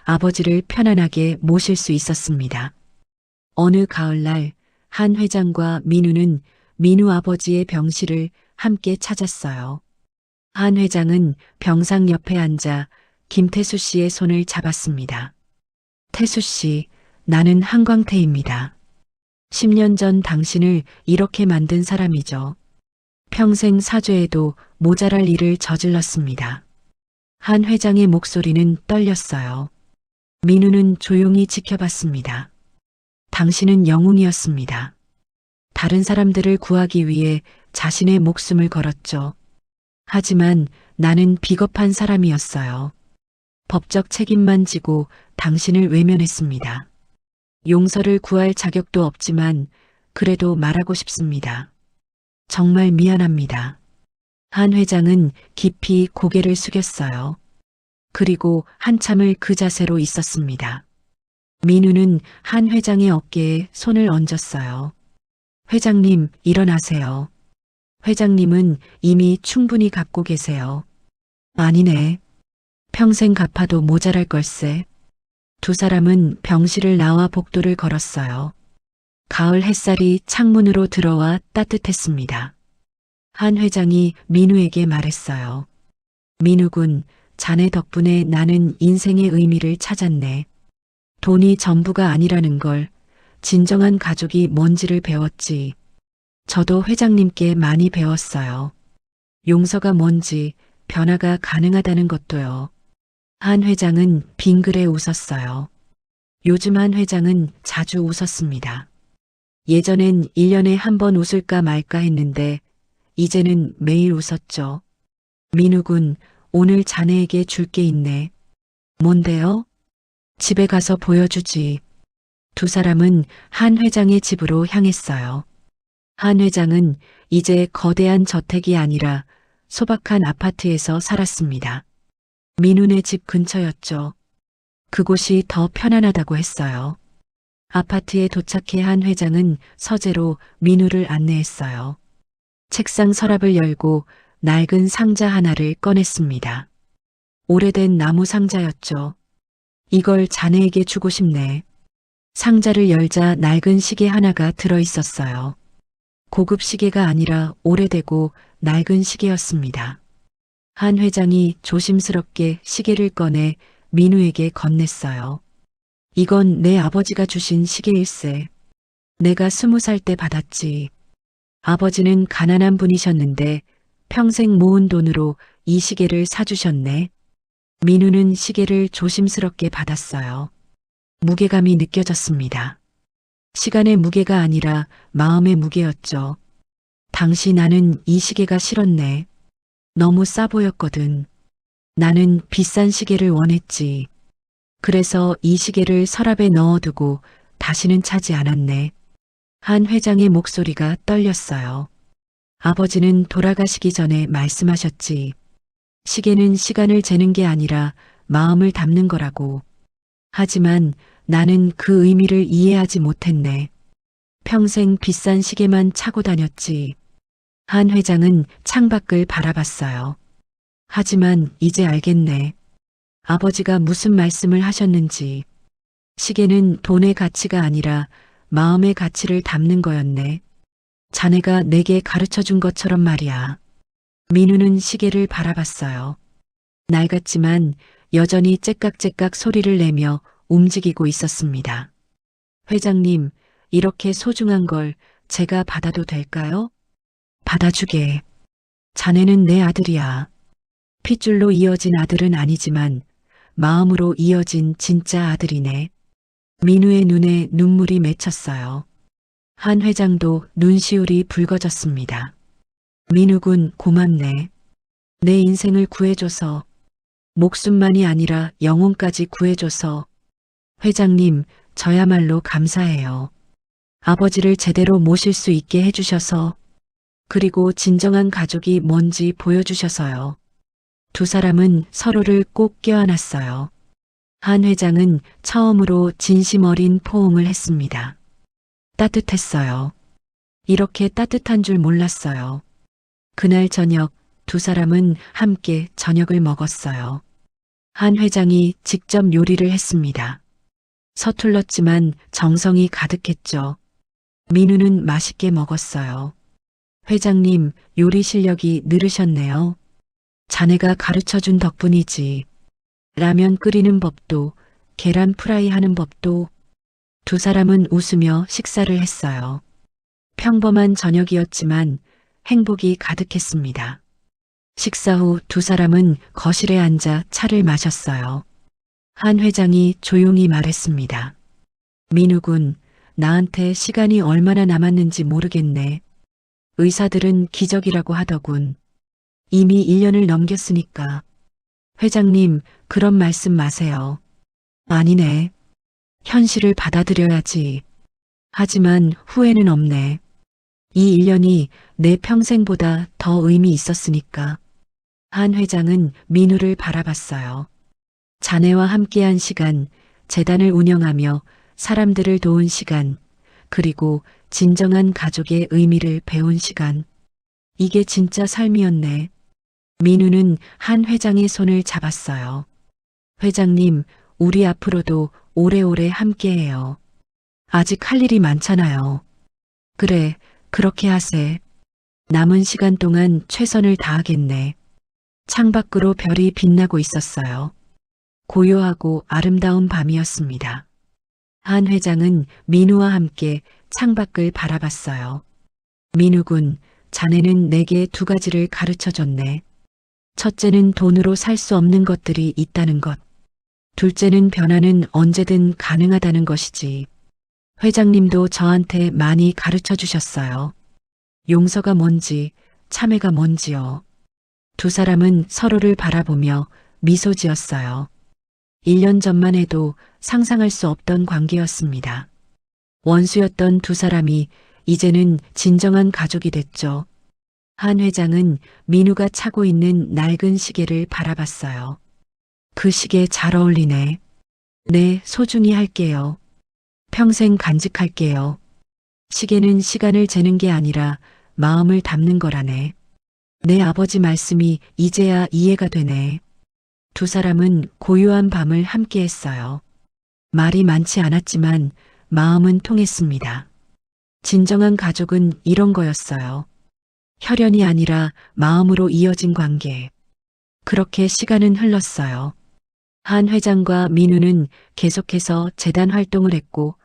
아버지를 편안하게 모실 수 있었습니다. 어느 가을날 한 회장과 민우는 민우 아버지의 병실을 함께 찾았어요. 한 회장은 병상 옆에 앉아 김태수 씨의 손을 잡았습니다. 태수 씨, 나는 한광태입니다. 10년 전 당신을 이렇게 만든 사람이죠. 평생 사죄해도 모자랄 일을 저질렀습니다. 한 회장의 목소리는 떨렸어요. 민우는 조용히 지켜봤습니다. 당신은 영웅이었습니다. 다른 사람들을 구하기 위해 자신의 목숨을 걸었죠. 하지만 나는 비겁한 사람이었어요. 법적 책임만 지고 당신을 외면했습니다. 용서를 구할 자격도 없지만 그래도 말하고 싶습니다. 정말 미안합니다. 한 회장은 깊이 고개를 숙였어요. 그리고 한참을 그 자세로 있었습니다. 민우는 한 회장의 어깨에 손을 얹었어요. 회장님, 일어나세요. 회장님은 이미 충분히 갖고 계세요. 아니네. 평생 갚아도 모자랄 걸세. 두 사람은 병실을 나와 복도를 걸었어요. 가을 햇살이 창문으로 들어와 따뜻했습니다. 한 회장이 민우에게 말했어요. 민우군, 자네 덕분에 나는 인생의 의미를 찾았네. 돈이 전부가 아니라는 걸, 진정한 가족이 뭔지를 배웠지. 저도 회장님께 많이 배웠어요. 용서가 뭔지, 변화가 가능하다는 것도요. 한 회장은 빙그레 웃었어요. 요즘 한 회장은 자주 웃었습니다. 예전엔 1년에 한 번 웃을까 말까 했는데 이제는 매일 웃었죠. 민우군, 오늘 자네에게 줄 게 있네. 뭔데요? 집에 가서 보여주지. 두 사람은 한 회장의 집으로 향했어요. 한 회장은 이제 거대한 저택이 아니라 소박한 아파트에서 살았습니다. 민훈의 집 근처였죠. 그곳이 더 편안하다고 했어요. 아파트에 도착해 한 회장은 서재로 민우를 안내했어요. 책상 서랍을 열고 낡은 상자 하나를 꺼냈습니다. 오래된 나무 상자였죠. 이걸 자네에게 주고 싶네. 상자를 열자 낡은 시계 하나가 들어있었어요. 고급 시계가 아니라 오래되고 낡은 시계였습니다. 한 회장이 조심스럽게 시계를 꺼내 민우에게 건넸어요. 이건 내 아버지가 주신 시계일세. 내가 20살 때 받았지. 아버지는 가난한 분이셨는데 평생 모은 돈으로 이 시계를 사주셨네. 민우는 시계를 조심스럽게 받았어요. 무게감이 느껴졌습니다. 시간의 무게가 아니라 마음의 무게였죠. 당시 나는 이 시계가 싫었네. 너무 싸 보였거든. 나는 비싼 시계를 원했지. 그래서 이 시계를 서랍에 넣어두고 다시는 차지 않았네. 한 회장의 목소리가 떨렸어요. 아버지는 돌아가시기 전에 말씀하셨지. 시계는 시간을 재는 게 아니라 마음을 담는 거라고. 하지만 나는 그 의미를 이해하지 못했네. 평생 비싼 시계만 차고 다녔지. 한 회장은 창밖을 바라봤어요. 하지만 이제 알겠네. 아버지가 무슨 말씀을 하셨는지. 시계는 돈의 가치가 아니라 마음의 가치를 담는 거였네. 자네가 내게 가르쳐 준 것처럼 말이야. 민우는 시계를 바라봤어요. 낡았지만 여전히 째깍째깍 소리를 내며 움직이고 있었습니다. 회장님, 이렇게 소중한 걸 제가 받아도 될까요? 받아주게. 자네는 내 아들이야. 핏줄로 이어진 아들은 아니지만 마음으로 이어진 진짜 아들이네. 민우의 눈에 눈물이 맺혔어요. 한 회장도 눈시울이 붉어졌습니다. 민우군 고맙네. 내 인생을 구해줘서, 목숨만이 아니라 영혼까지 구해줘서. 회장님, 저야말로 감사해요. 아버지를 제대로 모실 수 있게 해주셔서, 그리고 진정한 가족이 뭔지 보여주셔서요. 두 사람은 서로를 꼭 껴안았어요. 한 회장은 처음으로 진심 어린 포옹을 했습니다. 따뜻했어요. 이렇게 따뜻한 줄 몰랐어요. 그날 저녁 두 사람은 함께 저녁을 먹었어요. 한 회장이 직접 요리를 했습니다. 서툴렀지만 정성이 가득했죠. 민우는 맛있게 먹었어요. 회장님, 요리 실력이 늘으셨네요. 자네가 가르쳐준 덕분이지. 라면 끓이는 법도, 계란 프라이 하는 법도. 두 사람은 웃으며 식사를 했어요. 평범한 저녁이었지만 행복이 가득했습니다. 식사 후 두 사람은 거실에 앉아 차를 마셨어요. 한 회장이 조용히 말했습니다. 민우군, 나한테 시간이 얼마나 남았는지 모르겠네. 의사들은 기적이라고 하더군. 이미 1년을 넘겼으니까. 회장님, 그런 말씀 마세요. 아니네. 현실을 받아들여야지. 하지만 후회는 없네. 이 1년이 내 평생보다 더 의미 있었으니까. 한 회장은 민우를 바라봤어요. 자네와 함께한 시간, 재단을 운영하며 사람들을 도운 시간, 그리고 진정한 가족의 의미를 배운 시간. 이게 진짜 삶이었네. 민우는 한 회장의 손을 잡았어요. 회장님, 우리 앞으로도 오래오래 함께해요. 아직 할 일이 많잖아요. 그래, 그렇게 하세. 남은 시간 동안 최선을 다하겠네. 창밖으로 별이 빛나고 있었어요. 고요하고 아름다운 밤이었습니다. 한 회장은 민우와 함께 창밖을 바라봤어요. 민우군, 자네는 내게 두 가지를 가르쳐줬네. 첫째는 돈으로 살 수 없는 것들이 있다는 것. 둘째는 변화는 언제든 가능하다는 것이지. 회장님도 저한테 많이 가르쳐 주셨어요. 용서가 뭔지, 참회가 뭔지요. 두 사람은 서로를 바라보며 미소 지었어요. 1년 전만 해도 상상할 수 없던 관계였습니다. 원수였던 두 사람이 이제는 진정한 가족이 됐죠. 한 회장은 민우가 차고 있는 낡은 시계를 바라봤어요. 그 시계 잘 어울리네. 네, 소중히 할게요. 평생 간직할게요. 시계는 시간을 재는 게 아니라 마음을 담는 거라네. 내 아버지 말씀이 이제야 이해가 되네. 두 사람은 고요한 밤을 함께 했어요. 말이 많지 않았지만 마음은 통했습니다. 진정한 가족은 이런 거였어요. 혈연이 아니라 마음으로 이어진 관계. 그렇게 시간은 흘렀어요. 한 회장과 민우는 계속해서 재단 활동을 했고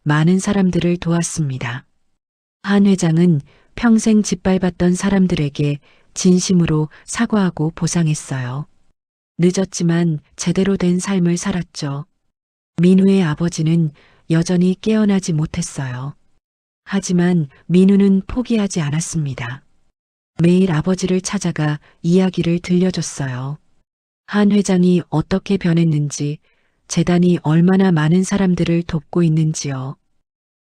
많은 사람들을 도왔습니다. 한 회장은 평생 짓밟았던 사람들에게 진심으로 사과하고 보상했어요. 늦었지만 제대로 된 삶을 살았죠. 민우의 아버지는 여전히 깨어나지 못했어요. 하지만 민우는 포기하지 않았습니다. 매일 아버지를 찾아가 이야기를 들려줬어요. 한 회장이 어떻게 변했는지, 재단이 얼마나 많은 사람들을 돕고 있는지요.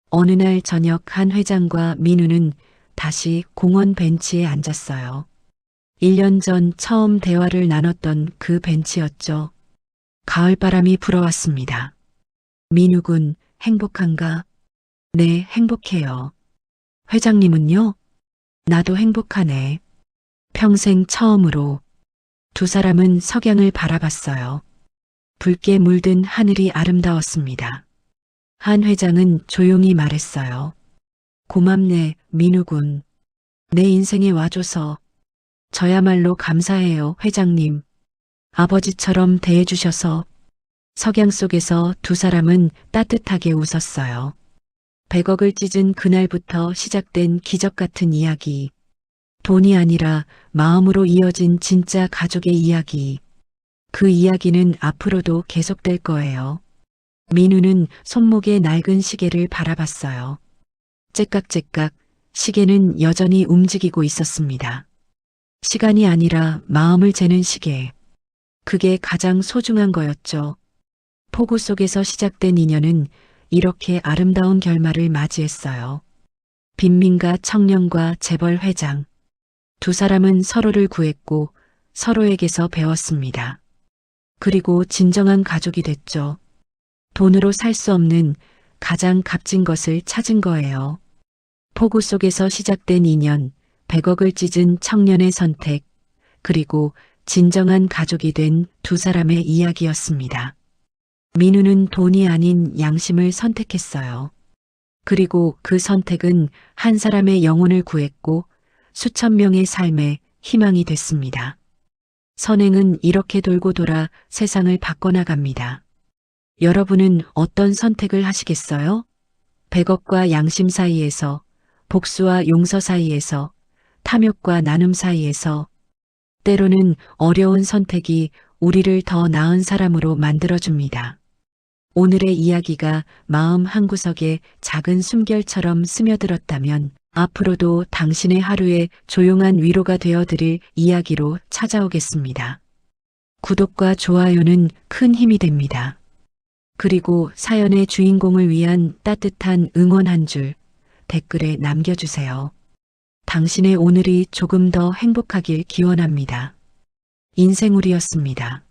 어느 날 저녁 한 회장과 민우는 다시 공원 벤치에 앉았어요. 1년 전 처음 대화를 나눴던 그 벤치였죠. 가을바람이 불어왔습니다. 민우군, 행복한가? 네, 행복해요. 회장님은요? 나도 행복하네. 평생 처음으로. 두 사람은 석양을 바라봤어요. 붉게 물든 하늘이 아름다웠습니다. 한 회장은 조용히 말했어요. 고맙네, 민우군. 내 인생에 와줘서. 저야말로 감사해요, 회장님. 아버지처럼 대해주셔서. 석양 속에서 두 사람은 따뜻하게 웃었어요. 100억을 찢은 그날부터 시작된 기적 같은 이야기. 돈이 아니라 마음으로 이어진 진짜 가족의 이야기. 그 이야기는 앞으로도 계속될 거예요. 민우는 손목에 낡은 시계를 바라봤어요. 째깍째깍 시계는 여전히 움직이고 있었습니다. 시간이 아니라 마음을 재는 시계. 그게 가장 소중한 거였죠. 폭우 속에서 시작된 인연은 이렇게 아름다운 결말을 맞이했어요. 빈민가 청년과 재벌 회장. 두 사람은 서로를 구했고 서로에게서 배웠습니다. 그리고 진정한 가족이 됐죠. 돈으로 살 수 없는 가장 값진 것을 찾은 거예요. 폭우 속에서 시작된 인연, 100억을 찢은 청년의 선택, 그리고 진정한 가족이 된 두 사람의 이야기였습니다. 민우는 돈이 아닌 양심을 선택했어요. 그리고 그 선택은 한 사람의 영혼을 구했고 수천 명의 삶에 희망이 됐습니다. 선행은 이렇게 돌고 돌아 세상을 바꿔나갑니다. 여러분은 어떤 선택을 하시겠어요? 100억과 양심 사이에서, 복수와 용서 사이에서, 탐욕과 나눔 사이에서, 때로는 어려운 선택이 우리를 더 나은 사람으로 만들어줍니다. 오늘의 이야기가 마음 한구석에 작은 숨결처럼 스며들었다면 앞으로도 당신의 하루에 조용한 위로가 되어드릴 이야기로 찾아오겠습니다. 구독과 좋아요는 큰 힘이 됩니다. 그리고 사연의 주인공을 위한 따뜻한 응원 한 줄 댓글에 남겨주세요. 당신의 오늘이 조금 더 행복하길 기원합니다. 인생우리였습니다.